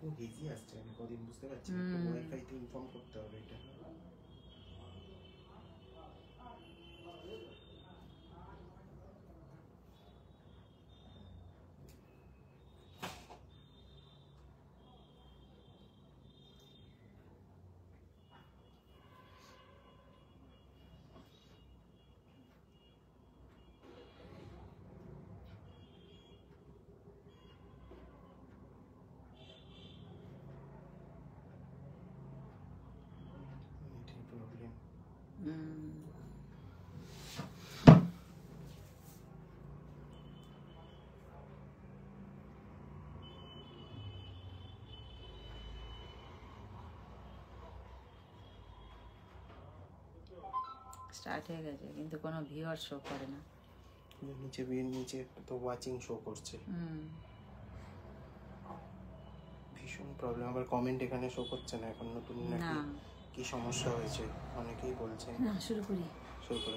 Easy আসছে, আমি কদিন বুঝতে পারছি না, ওয়াইফাই তে ইনফর্ম করতে হবে এটা। এটাই প্রবলেম। স্টার্ট হয়ে গেছে কিন্তু কোনো ভিউয়ার শো করে না। নিচে তো ওয়াচিং শো করছে। ভীষণ প্রবলেম। আবার কমেন্ট এখানে শো করছে না এখন, নতুন নাকি কি সমস্যা হয়েছে অনেকেই বলছেন। শুরু করে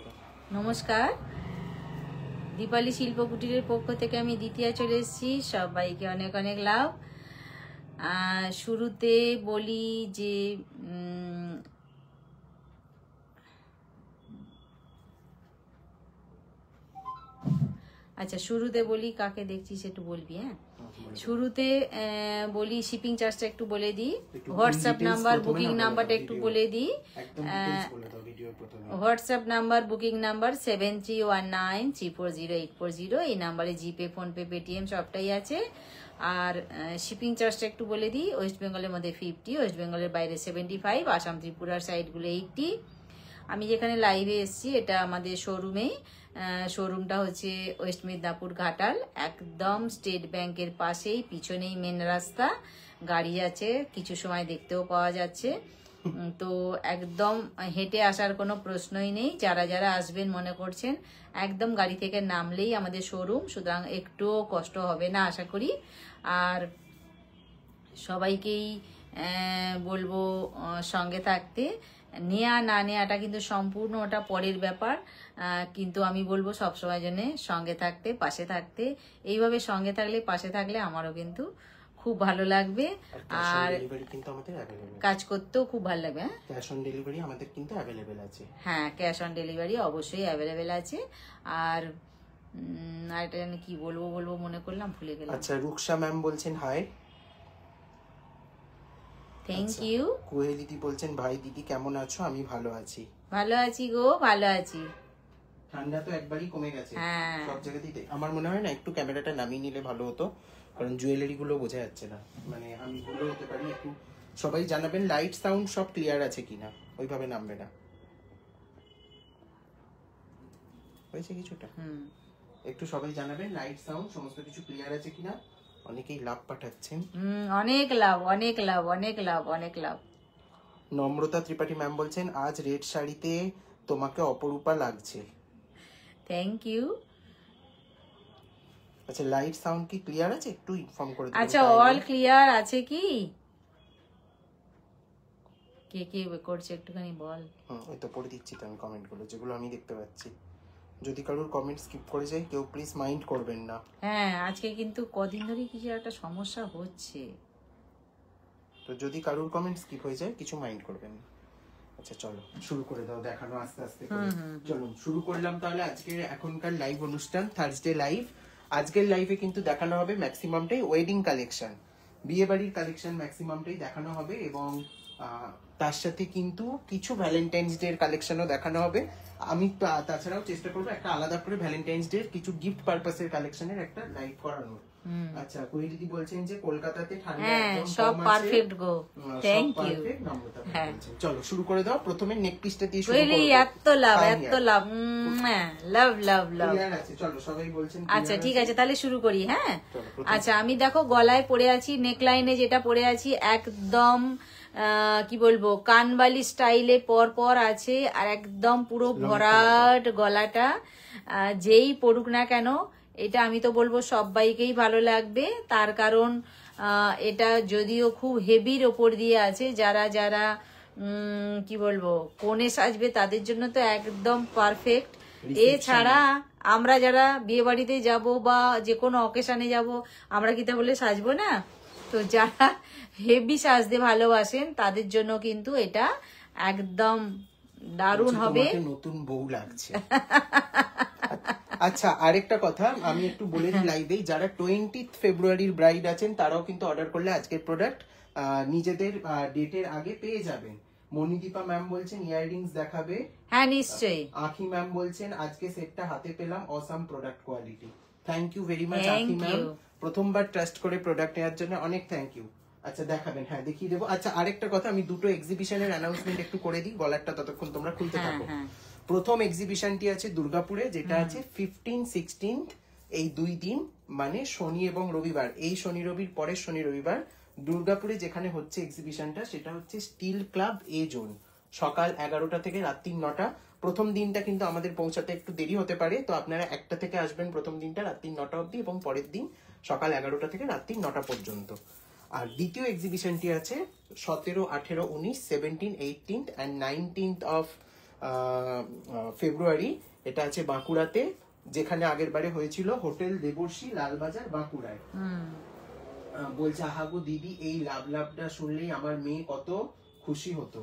দাও। নমস্কার, দীপালি শিল্প কুটিরের পক্ষ থেকে আমি দ্বিতীয়া চলে এসেছি। সবাইকে অনেক অনেক লাভ। শুরুতে বলি যে আচ্ছা, শুরুতে বলি কাকে দেখছি সেটা বলবি। হ্যাঁ, শুরুতে বলি শিপিং চার্জটা একটু বলে দিই, হোয়াটসঅ্যাপ নাম্বার বুকিং নাম্বারটা একটু বলে দিই। WhatsApp number booking number 7319340840। এই নাম্বারে জিপে, ফোনপে, পেটিএম সবটাই আছে। আর শিপিং চার্জটা একটু বলে দিই, ওয়েস্ট বেঙ্গলের মধ্যে 50, ওয়েস্ট বেঙ্গলের বাইরে 75, আসাম ত্রিপুরার সাইডগুলো 80। আমি যেখানে লাইভে এসেছি এটা আমাদের শোরুমেই। শোরুমটা হচ্ছে ওয়েস্ট মিদনাপুর ঘাটাল, একদম স্টেট ব্যাংকের পাশেই, পিছনেই মেন রাস্তা। গাড়ি আছে, কিছু সময় দেখতেও পাওয়া যাচ্ছে। তো একদম হেঁটে আসার কোনো প্রশ্নই নেই। যারা যারা আসবেন মনে করছেন, একদম গাড়ি থেকে নামলেই আমাদের শোরুম, সুতরাং একটুও কষ্ট হবে না আশা করি। আর সবাইকেই বলবো সঙ্গে থাকতে। নেয়া না নেয়াটা কিন্তু সম্পূর্ণ ওটা পরের ব্যাপার, কিন্তু আমি বলবো সবসময় জন্য সঙ্গে থাকতে, পাশে থাকতে। এইভাবে সঙ্গে থাকলে, পাশে থাকলে আমারও কিন্তু খুব ভালো লাগবে। আর কাজ করতেও খুব ভালো লাগবে। ক্যাশ অন ডেলিভারি আমাদের কিন্তু অ্যাভেলেবেল আছে। হ্যাঁ, ক্যাশ অন ডেলিভারি অবশ্যই অ্যাভেলেবেল আছে। আর এটা জানি কি বলবো মনে করলাম, ভুলে গেলাম। আচ্ছা, রুকসা ম্যাম বলছেন হাই, থ্যাংক ইউ। কোয়েল দিদি বলছেন ভাই দিদি কেমন আছো? আমি ভালো আছি। ভালো আছি গো, ভালো আছি। ঠান্ডা তো একবারই কমে গেছে সব জায়গাতেই। আমার মনে হয় না একটু ক্যামেরাটা নামিয়ে নিলে ভালো হতো, কারণ জুয়েলারি গুলো বোঝা যাচ্ছে না। মানে আমি ভুলে হতে পারি, একটু সবাই জানাবেন লাইট সাউন্ড সব ক্লিয়ার আছে কিনা, ওইভাবে নামবে না। হয়েছে কিছুটা? একটু সবাই জানাবেন লাইট সাউন্ড সমস্ত কিছু ক্লিয়ার আছে কিনা। অনেকেই লাভ পাঠাচ্ছেন। অনেক লাভ, অনেক লাভ, অনেক লাভ, অনেক লাভ। নম্রতা ত্রিপাঠী ম্যাম বলছেন আজ রেড শাড়িতে তোমাকে অপরূপা লাগছে। Thank you. আচ্ছা, লাইট সাউন্ড কি ক্লিয়ার আছে? একটু ইনফর্ম করে দিন। আচ্ছা, অল ক্লিয়ার আছে কি? কে কে করছে একটুখানি বল। ওই তো পড়ে দিচ্ছি তো আমি কমেন্টগুলো, যেগুলো আমি দেখতে পাচ্ছি। যদি কারোর কমেন্ট স্কিপ করে যায় কেউ প্লিজ মাইন্ড করবেন না। হ্যাঁ, আজকে কিন্তু কদিন ধরে কিছু একটা সমস্যা হচ্ছে, তো যদি কারোর কমেন্ট স্কিপ হয়ে যায় কিছু মাইন্ড করবেন না। আচ্ছা চলো শুরু করে দাও, দেখানো আস্তে আস্তে করে। চলো শুরু করলাম তাহলে আজকে এখনকার লাইভ অনুষ্ঠান, থার্সডে লাইভ। আজকের লাইভে কিন্তু দেখানো হবে ম্যাক্সিমামটাই ওয়েডিং কালেকশন, বিয়ে বাড়ির কালেকশন ম্যাক্সিমামটাই দেখানো হবে, এবং তার সাথে কিন্তু কিছু ভ্যালেন্টাইন্স ডে এর কালেকশনও দেখানো হবে। আমি তাছাড়াও চেষ্টা করবো একটা আলাদা করে ভ্যালেন্টাইন্স ডে কিছু গিফট পারপাসের কালেকশনের একটা লাইভ করানোর। আচ্ছা, কোয়েল দিদি বলছেন যে কলকাতাতে ঠান্ডা একদম সব পারফেক্ট গো। Thank you. চলো শুরু করে দাও। প্রথমে নেক পিসটা দিয়ে শুরু করব। এত লাভ, এত লাভ, লাভ লাভ লাভ। চলো সবাই বলছেন। আচ্ছা ঠিক আছে, তাহলে শুরু করি। হ্যাঁ, আচ্ছা, আমি দেখো গলায় পরে আছি, নেকলাইনে যেটা পরে আছি একদম কি বলবো কানবালি স্টাইলে পর পর আছে, আর একদম পুরো ভরাট গলাটা। যেই পড়ুক না কেন এটা আমি তো বলবো সবাইকেই ভালো লাগবে। তার কারণ এটা যদিও খুব হেভির ওপর দিয়ে আছে, যারা যারা কি বলবো কোণে সাজবে তাদের জন্য তো একদম পারফেক্ট। এছাড়া আমরা যারা বিয়ে বাড়িতে যাবো বা যে কোনো অকেশনে যাব, আমরা কি তাহলে সাজবো না? তো যারা হেভি সাজতে ভালোবাসেন তাদের জন্য কিন্তু এটা একদম দারুণ হবে। তোমাকে নতুন বউ লাগছে। আচ্ছা, আরেকটা কথা আমি একটু বলে দিই লাইভে, যারা 20 ফেব্রুয়ারির ব্রাইড আছেন তারাও কিন্তু অর্ডার করলে আজকের প্রোডাক্ট নিজেদের ডেটের আগে পেয়ে যাবেন। মনিদীপা ম্যাম বলছেন ইয়াররিংস দেখাবে। হ্যাঁ নিশ্চয়ই। আখি ম্যাম বলছেন আজকে সেটটা হাতে পেলাম, awesome product quality. Thank you very much Thank Akhi ma'am, you. প্রথমবার ট্রাস্ট করে প্রোডাক্ট নেওয়ার জন্য অনেক থ্যাংক ইউ। আচ্ছা দেখাবেন? হ্যাঁ দেখিয়ে দেবো। আচ্ছা আরেকটা কথা, আমি দুটো এক্সিবিশনের অ্যানাউন্সমেন্ট একটু করে দিই, গলারটা ততক্ষণ তোমরা খুলতে থাকো। প্রথম এক্সিবিশনটি আছে দুর্গাপুরে, যেটা আছে 15-16 এই 2 দিন, মানে শনি এবং রবিবার। এই শনি রবির পরের শনি রবিবার দুর্গাপুরে যেখানে হচ্ছে এক্সিবিশনটা, সেটা হচ্ছে স্টিল ক্লাব এ জোন, সকাল 11টা থেকে রাত্রি 9টা। প্রথম দিনটা কিন্তু আমাদের পৌঁছাতে একটু দেরি হতে পারে, তো আপনারা 1টা থেকে আসবেন প্রথম দিনটা রাত্রি 9টা অবধি, এবং পরের দিন সকাল 11টা থেকে রাত্রি 9টা পর্যন্ত। আর দ্বিতীয় এক্সিবিশনটি আছে 17, 18, 19, 17, 18 and 19th অফ ফেব্রুয়ারি। এটা আছে বাঁকুড়াতে, যেখানে আগের বারে হয়েছিল হোটেল দেবর্ষী, লালবাজার, বাঁকুড়ায়। বলছে আহাগো দিদি, এই লাভটা শুনলেই আমার মেয়ে কত খুশি হতো।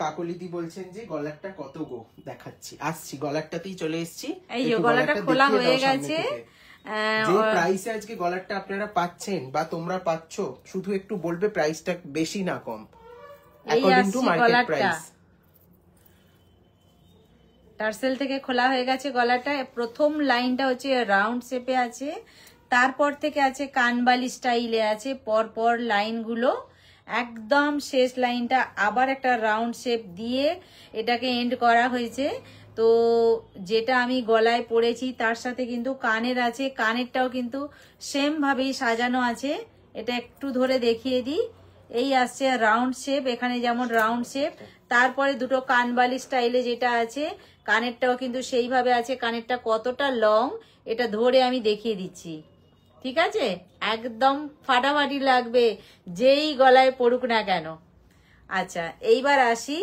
কাকলিদি বলছেন যে গলারটা কত গো, দেখাচ্ছি, আসছি গলারটাতেই চলে এসেছি। এই গলাটা খোলা হয়ে গেছে। যে প্রাইসে আজকে গলারটা আপনারা পাচ্ছেন বা তোমরা পাচ্ছ, শুধু একটু বলবে প্রাইসটা বেশি না কম অ্যাকর্ডিং টু মার্কেট প্রাইস। টার্সেল থেকে খোলা হয়ে গেছে গলাটা। প্রথম লাইনটা হচ্ছে রাউন্ড শেপে আছে, তারপর থেকে আছে কানবালি স্টাইলে আছে, পরপর লাইনগুলো। একদম শেষ লাইনটা আবার একটা রাউন্ড শেপ দিয়ে এটাকে এন্ড করা হয়েছে। তো যেটা আমি গলায় পরেছি তার সাথে কিন্তু কানের আছে, কানেরটাও কিন্তু সেম ভাবেই সাজানো আছে। এটা একটু ধরে দেখিয়ে দিই। এই আসছে রাউন্ড শেপ, এখানে যেমন রাউন্ড শেপ, তারপরে দুটো কানবালি স্টাইলে যেটা আছে, কানেরটাও কিন্তু সেইভাবে আছে। কানেরটা কতটা লং এটা ধরে আমি দেখিয়ে দিচ্ছি, ঠিক আছে? একদম ফাটাফাটি লাগবে যেই গলায় পড়ুক না কেন। আচ্ছা এইবার আসি,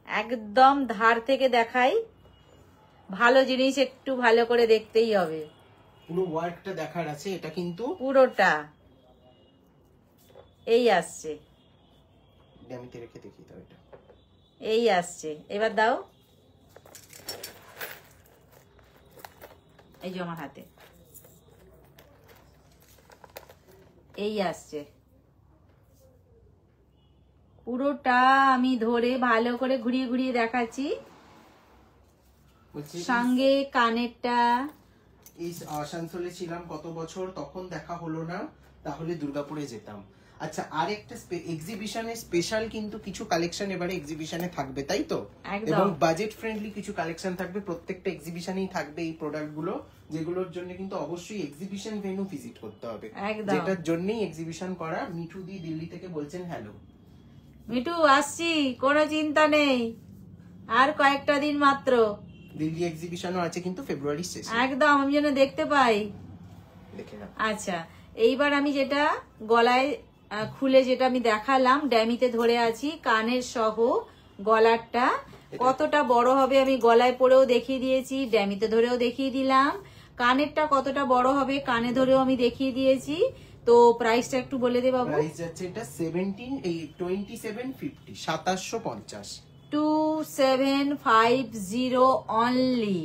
একদম ধার থেকে দেখাই। ভালো জিনিস একটু ভালো করে দেখতেই হবে, পুরো ওয়ার্কটা দেখার আছে। এটা কিন্তু পুরোটা এই আসছে, ড্যামিতে রেখে দেখি তো, এটা এই আসছে। এবার দাও, এই যে আমার হাতে এই আসছে পুরোটা। আমি ধরে ভালো করে ঘুরিয়ে ঘুরিয়ে দেখাচ্ছি। সঙ্গে কানেরটা। এই আসানসোলে ছিলাম কত বছর, তখন দেখা হলো না, তাহলে দুর্গাপুরে যেতাম। আচ্ছা আরেকটা এক্সিবিশনে স্পেশাল কিন্তু কিছু কালেকশন এবারে এক্সিবিশনে থাকবে, তাই তো? এবং বাজেট ফ্রেন্ডলি কিছু কালেকশন থাকবে, প্রত্যেকটা এক্সিবিশনেই থাকবে এই প্রোডাক্ট গুলো, যেগুলোর জন্য কিন্তু অবশ্যই এক্সিবিশন ভেন্যু ভিজিট করতে হবে, যেটার জন্যই এক্সিবিশন করা। মিঠু দি দিল্লি থেকে বলছেন হ্যালো। মিঠু আসছি, কোনো চিন্তা নেই, আর কয়েকটা দিন মাত্র। দিল্লি এক্সিবিশনও আছে কিন্তু ফেব্রুয়ারি শেষে, একদম আমি যেন দেখতে পাই। আচ্ছা এইবার আমি যেটা গলায় খুলে যেটা আমি দেখালাম, ড্যামিতে ধরে আছি, কানের সহ গলারটা কতটা বড় হবে আমি গলায় পরেও দেখিয়ে দিয়েছি, ড্যামিতে ধরেও দেখিয়ে দিলাম। কানেরটা কতটা বড় হবে কানে ধরেও আমি দেখিয়ে দিয়েছি। তো প্রাইসটা একটু বলে দে বাবু। প্রাইস যাচ্ছে এটা 2750, 2750, 2750 অনলি।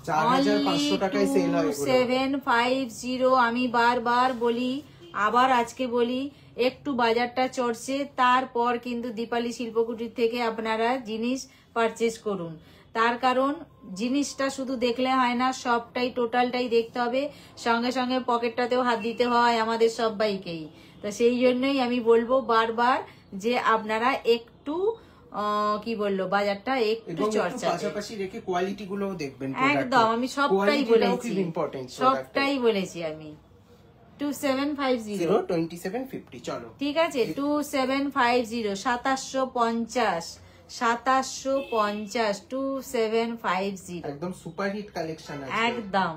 4500 টাকায় সেল হয় এগুলো। 2750 আমি বারবার বলি, আবার আজকে বলি, একটু বাজারটা চড়ছে, তারপর কিন্তু দীপালি শিল্পকুটির থেকে আপনারা জিনিস পারচেজ করুন। তার কারণ জিনিসটা শুধু দেখলে হয় না, সবটাই টোটালটাই দেখতে হবে, সঙ্গে সঙ্গে পকেটটাতেও হাত দিতে হয় আমাদের সবাইকেই। তো সেই জন্যই আমি বলবো বারবার যে আপনারা একটু কি বললো বাজারটা একটু চর্চা, পাশাপাশি রেখে কোয়ালিটি গুলোও দেখবেন। একদম আমি সবটাই বলেছি, সবটাই বলেছি আমি। 2750 চলো ঠিক আছে, 2750, 2750, 2750, একদম সুপার হিট কালেকশন আছে একদম।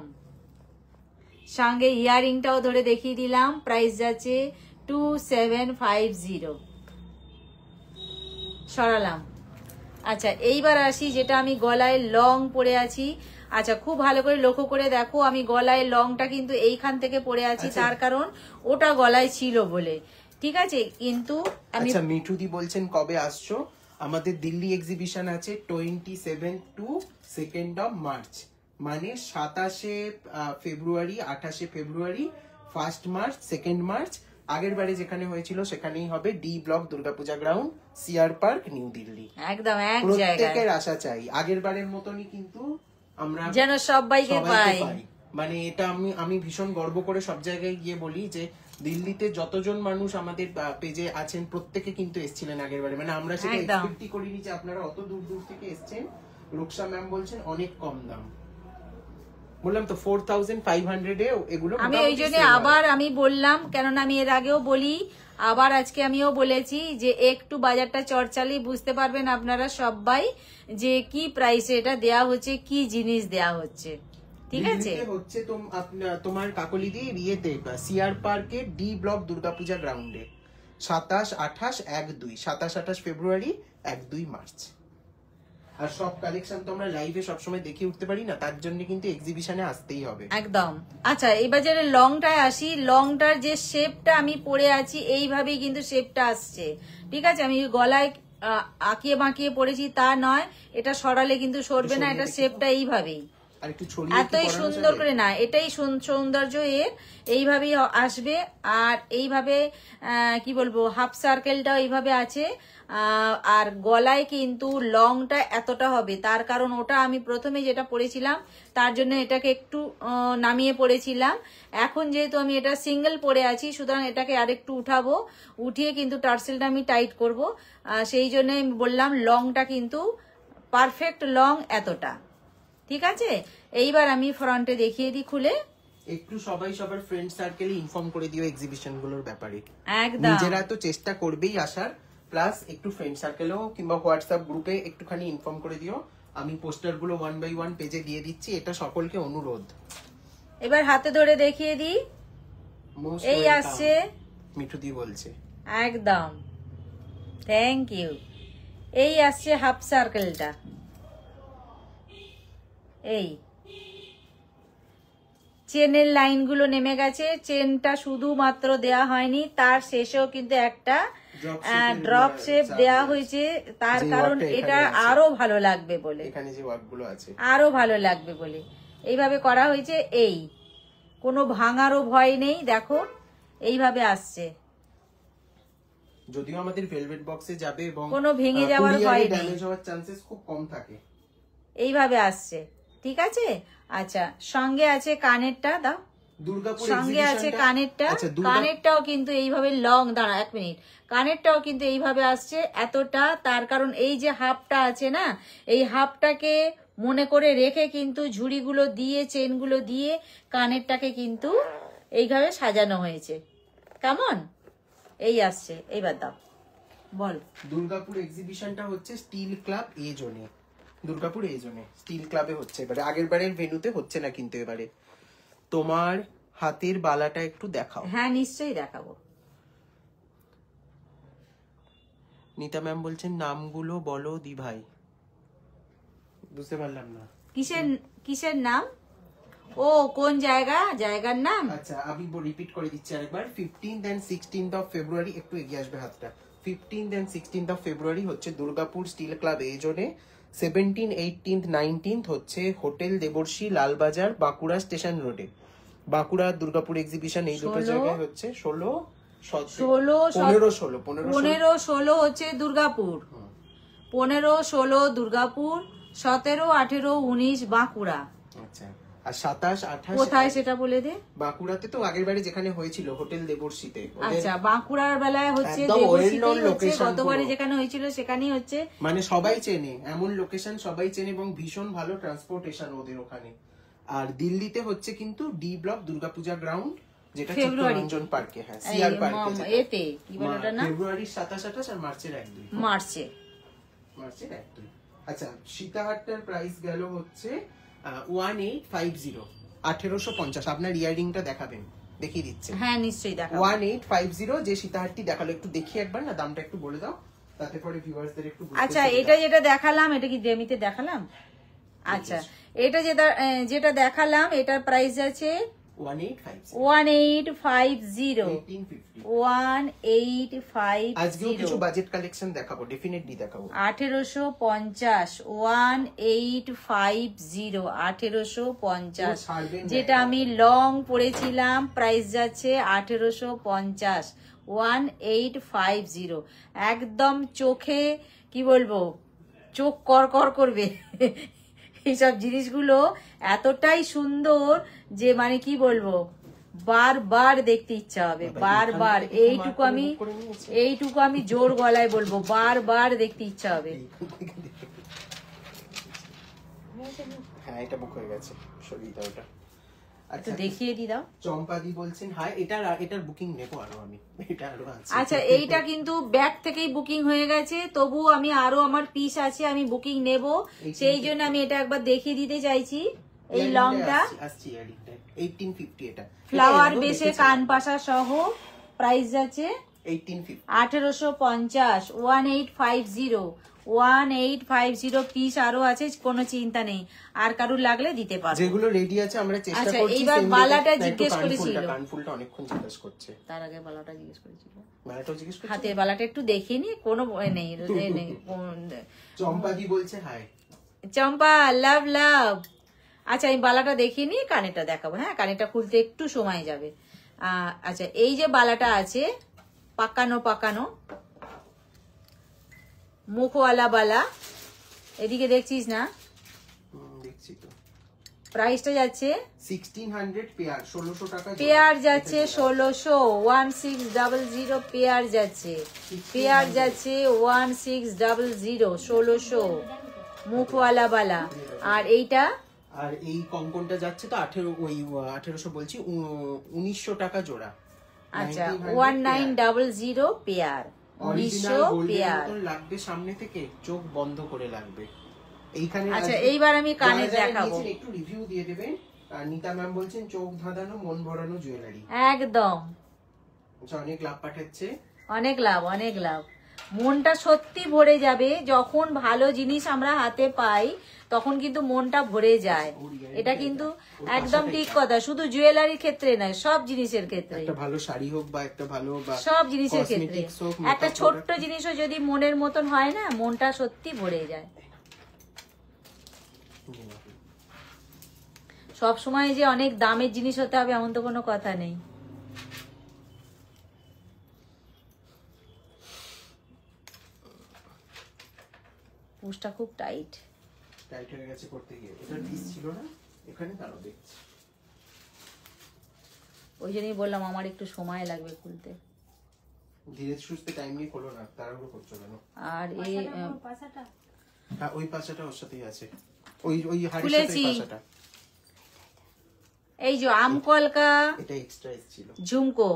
সঙ্গে ইয়ারিংটাও ধরে দেখিয়ে দিলাম, প্রাইস যাচ্ছে 2750। সরালাম। আচ্ছা এইবার আসি, যেটা আমি গলায় লং পরে আছি। আচ্ছা খুব ভালো করে লক্ষ্য করে দেখো, আমি গলায় লংটা কিন্তু এইখান থেকে পরে আছি, তার কারণ ওটা গলায় ছিল বলে, ঠিক আছে। কিন্তু আমি আচ্ছা মিঠুদি বলছেন কবে আসছো? আমাদের দিল্লি এক্সিবিশন আছে 27 টু 2 মার্চ, মানে 27 ফেব্রুয়ারি, 28 ফেব্রুয়ারি, 1 মার্চ, 2 মার্চ। আগের বারে যেখানে হয়েছিল সেখানেই হবে, D block Durga Puja ground, CR park, new Delhi. একদম এক জায়গায় প্রত্যেকের আশা চাই আগের বারের মতনই, কিন্তু আমরা যেন সবাইকে পাই। মানে এটা আমি ভীষণ গর্ব করে সব জায়গায় গিয়ে বলি যে দিল্লিতে যতজন মানুষ আমাদের পেজে আছেন প্রত্যেকে কিন্তু এসেছিলেন আগের বারে, মানে আমরা সেটা এক্সপেক্টই করিনি যে আপনারা অত দূর দূর থেকে এসেছেন। রুকসা ম্যাম বলছেন অনেক কম দাম, বললাম তো 4500 এ এগুলো। আমি ওই জন্য আবার আমি বললাম, কেননা আমি এর আগেও বলি, আবার আজকে আমিও বলেছি যে একটু বাজারটা চড়চালেই বুঝতে পারবেন আপনারা সবাই যে কি প্রাইসে এটা দেয়া হচ্ছে, কি জিনিস দেয়া হচ্ছে, ঠিক আছে। হচ্ছে তোমার কাকলিদি ইয়েতে সিআর পার্কে ডি ব্লক দুর্গাপূজা গ্রাউন্ডে 27, 28, 1-2, 27, 28 ফেব্রুয়ারি, 1-2 মার্চ। আর সব কালেকশন তো আমরা লাইভে সবসময় দেখে উঠতে পারি না, তার জন্য কিন্তু এক্সিবিশনে আসতেই হবে একদম। আচ্ছা এবার যারা লংটায় আসি, লংটার যে শেপটা আমি পরে আছি এইভাবেই কিন্তু শেপটা আসছে, ঠিক আছে। আমি গলায় আঁকিয়ে বাঁকিয়ে পরেছি তা নয়, এটা সরালে কিন্তু সরবে না, এটা শেপটা এইভাবেই, এতই সুন্দর করে না, এটাই সৌন্দর্য এর, এইভাবেই আসবে। আর এইভাবে কি বলবো, হাফ সার্কেলটাও এইভাবে আছে। আর গলায় কিন্তু লংটা এতটা হবে, তার কারণ ওটা আমি প্রথমে যেটা পরেছিলাম তার জন্য এটাকে একটু নামিয়ে পরেছিলাম। এখন যেহেতু আমি এটা সিঙ্গেল পরে আছি, সুতরাং এটাকে আরেকটু উঠাবো, উঠিয়ে কিন্তু টার্সেলটা আমি টাইট করব। সেই জন্য আমি বললাম লংটা কিন্তু পারফেক্ট লং এতটা, ঠিক আছে। এইবার আমি ফ্রন্টে দেখিয়ে দিই খুলে, একটু সবাই সবার ফ্রেন্ড সার্কেলে ইনফর্ম করে দিও এক্সিবিশন গুলোর ব্যাপারে। একদম নিজেরা তো চেষ্টা করবেই আসার, প্লাস একটু ফ্রেন্ড সার্কেলেও কিংবা হোয়াটসঅ্যাপ গ্রুপে একটুখানি ইনফর্ম করে দিও। আমি পোস্টার গুলো 1 by 1 পেজে দিয়ে দিচ্ছি, এটা সকলকে অনুরোধ। এবার হাতে ধরে দেখিয়ে দিই, এই আসছে মিঠুদি বলছে, একদম থ্যাংক ইউ। এই আসছে হাফ সার্কেলটা, এই চেনের লাইনগুলো নেমে গেছে, চেনটা শুধুমাত্র দেয়া হয়নি, তার শেষেও কিন্তু একটা ড্রপ শেপ দেয়া হয়েছে, তার কারণ এটা আরো ভালো লাগবে বলে, এখানে যে ওয়ার্কগুলো আছে আরো ভালো লাগবে বলে এইভাবে করা হয়েছে। এই কোনো ভাঙারও ভয় নেই, দেখো এইভাবে আসছে, যদিও আমাদের ভেলভেট বক্সে যাবে এবং কোনো ভেঙে যাওয়ার ভয় নেই, ড্যামেজ হওয়ার চান্সেস খুব কম থাকে। এইভাবে আসছে, ঠিক আছে। আচ্ছা সঙ্গে আছে কানেরটা, দাও সঙ্গে আছে কানেরটা, কানেরটাও কিন্তু এইভাবে লং, দাঁড়া 1 মিনিট, কানেরটাও কিন্তু এইভাবে আসছে এতটা, তার কারণ এই যে হাফটা আছে না, এই হাফটাকে মনে করে রেখে কিন্তু ঝুড়িগুলো দিয়ে চেনগুলো দিয়ে কানেরটাকে কিন্তু এইভাবে সাজানো হয়েছে, কেমন এই আসছে। এইবার দাও বল। দুর্গাপুর এক্সিবিশনটা হচ্ছে স্টিল ক্লাব এ জোনে, দুর্গাপুর এই জোনে স্টিল ক্লাবে হচ্ছে এবারে, আগের বারের ভেন্যুতে হচ্ছে না কিন্তু এবারে। তোমার হাতের বালাটা একটু দেখাও। হ্যাঁ নিশ্চয়ই দেখাবো। নিতা ম্যাম বলছেন নামগুলো বলো দি ভাই, বুঝতে পারলাম না কিসের নাম, ও কোন জায়গার নাম। আচ্ছা আমি রিপিট করে দিচ্ছি আরেকবার। 15th and 16th of February, একটু এগিয়ে আসবে হাতটা, 15th and 16th of February হচ্ছে দুর্গাপুর স্টিল ক্লাব এই জোনে, 17, 18, 19 হচ্ছে হোটেল দেবর্ষী, লালবাজার, বাঁকুড়া স্টেশন রোডে। বাঁকুড়া দুর্গাপুর এক্সিবিশন এই দুটো জায়গায় হচ্ছে। 16, 15, 16 হচ্ছে দুর্গাপুর, 15, 16 দুর্গাপুর, 17, 18, 19 বাঁকুড়া। আচ্ছা আর 27, 28 কোথায় সেটা বলে দে। বাঁকুড়াতে তো আগের বারে যেখানে হয়েছিল হোটেল দেবর্ষীতে। আচ্ছা বাঁকুড়ার বেলায় হচ্ছে দেবর্ষীতেই হচ্ছে, গতবারে যেখানে হয়েছিল সেখানেই হচ্ছে, মানে সবাই চেনে, এমন লোকেশন সবাই চেনে এবং ভীষণ ভালো ট্রান্সপোর্টেশন ওদের ওখানে। আর দিল্লিতে হচ্ছে কিন্তু ডি ব্লক দুর্গাপূজা গ্রাউন্ড, যেটা চিত্তরঞ্জন পার্কে, হ্যাঁ সিআর পার্কে, এতে কি বলে ওটা না, ফেব্রুয়ারির 27, 28 আর মার্চের 1-2, মার্চের 1-2। আচ্ছা সীতাহারটার প্রাইস গেল হচ্ছে 1850, 1850। আপনার ইয়ারিংটা দেখাবেন, দেখিয়ে দিচ্ছে। হ্যাঁ নিশ্চয়ই দেখাবো। 1850 যে সীতাহারটি দেখালো, একটু দেখি একবার না, দামটা একটু বলে দাও। তাতে পরে ভিউয়ার্সদের একটু আচ্ছা এটা যেটা দেখালাম এটা কি ডেমিতে দেখালাম? আচ্ছা এটা যেটা দেখালাম এটার প্রাইস আছে 1850 1850 আজকেও কিছু বাজেট কালেকশন দেখাবো, ডেফিনেটলি দেখাবো। 1850 1850 1850 যেটা আমি লং পরেছিলাম প্রাইস যাচ্ছে 1850 1850 একদম চোখে কি বলবো চোখ কর করবে এইসব জিনিসগুলো এতটাই সুন্দর যে মানে কি বলবো বারবার দেখতে ইচ্ছা হবে, বারবার এইটুকু আমি জোর গলায় বলবো, বারবার দেখতে ইচ্ছা হবে। হ্যাঁ এটা বুক হয়ে গেছে, সরিয়ে দাও ওটা। আচ্ছা দেখিয়ে দি দাও। চম্পাদি বলছেন হাই, এটার বুকিং নেবো আরো আমি, এটা আরো আছে। আচ্ছা এইটা কিন্তু ব্যাক থেকেই বুকিং হয়ে গেছে, তবু আমি আরো আমার পিস আছে আমি বুকিং নেব, সেই জন্য আমি এটা একবার দেখিয়ে দিতে চাইছি। এই লংটা 1850 এটা ফ্লাওয়ার বেসে কান পাশা সহ প্রাইস যাচ্ছে 1850 1850 পিস আরো আছে, কোনো চিন্তা নেই, আর কারুর লাগলে দিতে পারবো। যেগুলো রেডি আছে আমরা চেষ্টা করছি। আচ্ছা এইবার বালাটা জিজ্ঞেস করেছিল, কানফুলটা অনেকক্ষণ জিজ্ঞেস করছে, তার আগে বালাটা জিজ্ঞেস করেছিল, বালাটাও জিজ্ঞেস করছে। হাতের বালাটা একটু দেখে নি, কোনো নেই। চম্পাদি বলছে হাই। চম্পা লাভ লাভ। আচ্ছা আমি বালাটা দেখিনি, কানেরটা দেখাবো। হ্যাঁ কানেরটা খুলতে একটু সময় যাবে। আচ্ছা এই যে বালাটা আছে পাকানো মুখওয়ালা বালা, এদিকে দেখছিস না? দেখছি তো। প্রাইসটা যাচ্ছে 1600 পেয়ার, 1600 টাকা পেয়ার যাচ্ছে, 1600 1600 পেয়ার যাচ্ছে, পেয়ার যাচ্ছে 1600 1600 মুখওয়ালা বালা। আর এইটা আর এই কঙ্কনটা যাচ্ছে তো 1800 বলছি 1900 টাকা জোড়া। আচ্ছা 1900 পেয়ার, 1900 পেয়ার লাগবে, সামনে থেকে চোখ বন্ধ করে লাগবে এইখানে। আচ্ছা এইবার আমি কানে দেখাবো, একটু রিভিউ দিয়ে দেবেন। নিতা ম্যাম বলছেন চোখ ধাঁধানো মন ভরানো জুয়েলারি, একদম। আচ্ছা অনেক লাভ পাঠাচ্ছে, অনেক লাভ, মনটা সত্যি ভরে যাবে যখন ভালো জিনিস আমরা হাতে পাই, তখন কিন্তু মনটা ভরে যায়। এটা কিন্তু একদম ঠিক কথা, শুধু জুয়েলারির ক্ষেত্রে নয়, সব জিনিসের ক্ষেত্রে, একটা ভালো শাড়ি হোক বা একটা ভালো সব জিনিসের ক্ষেত্রে একটা ছোট্ট জিনিসও যদি মনের মতন হয় না, মনটা সত্যি ভরে যায়। সব সময় যে অনেক দামের জিনিস হতে হবে এমন তো কোনো কথা নেই। পুশটা খুব টাইট হয়ে গেছে করতে গিয়ে, এটা পিস ছিল না এখানে, দাঁড়াও দেখছি। ওই জন্যই বললাম আমার একটু সময় লাগবে খুলতে, ধীরে সুস্থে টাইম নিয়ে খোলো না, তাড়াহুড়ো করছো কেন? আর এই পাশাটা, হ্যাঁ ওই পাশাটা ওর সাথেই আছে, ওই হাড়ির খুলেছি। সাথে পাশাটা, এই যে আমকলকা এটা এক্সট্রা ছিল ঝুমকো,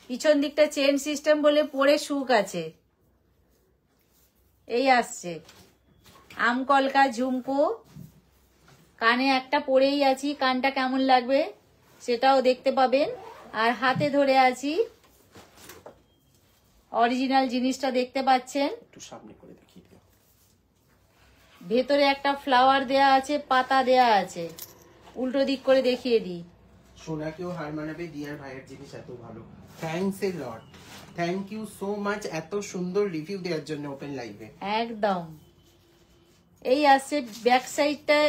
পিছন দিকটা চেন সিস্টেম বলে পরে সুখ আছে, এই আসছে আমকলকা ঝুমকো, কানে একটা পরেই আছি, কানটা কেমন লাগবে সেটাও দেখতে পাবেন। আর হাতে ধরে আছি অরিজিনাল জিনিসটা দেখতে পাচ্ছেন, একটু সামনে করে দেখিয়ে দিও। ভেতরে একটা ফ্লাওয়ার দেয়া আছে, পাতা দেয়া আছে, উল্টো দিক করে দেখিয়ে দিই। সোনাকেও হার মানাবে দিয়ার ভাইয়ের জিনিস এত ভালো, thanks a lot, thank you so much এত সুন্দর রিভিউ দেওয়ার জন্য ওপেন লাইভে। একদম এই আসছে ব্যাক সাইডটা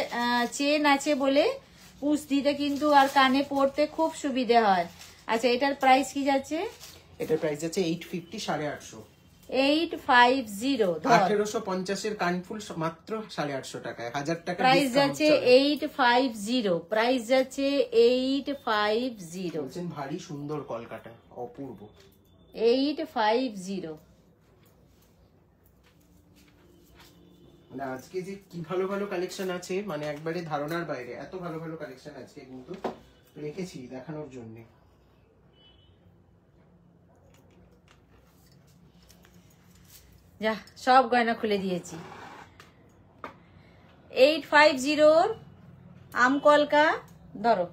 চেন আছে বলে পুশ দিতে কিন্তু আর কানে পড়তে খুব সুবিধে হয়। আচ্ছা এটার প্রাইস কি যাচ্ছে? এটার প্রাইস যাচ্ছে 850, 850, 850 1850 এর কানফুল মাত্র 850 টাকায়, 1000 টাকা প্রাইস যাচ্ছে 850, প্রাইস যাচ্ছে 850, বলছেন ভারী সুন্দর কলকাতা, অপূর্ব 850। মানে আজকে যে কি ভালো ভালো কালেকশন আছে, মানে একবারে ধারণার বাইরে, এত ভালো ভালো কালেকশন আজকে কিন্তু রেখেছি দেখানোর জন্য। যা সব গয়না খুলে দিয়েছি। 850 আমকলকা, ধরো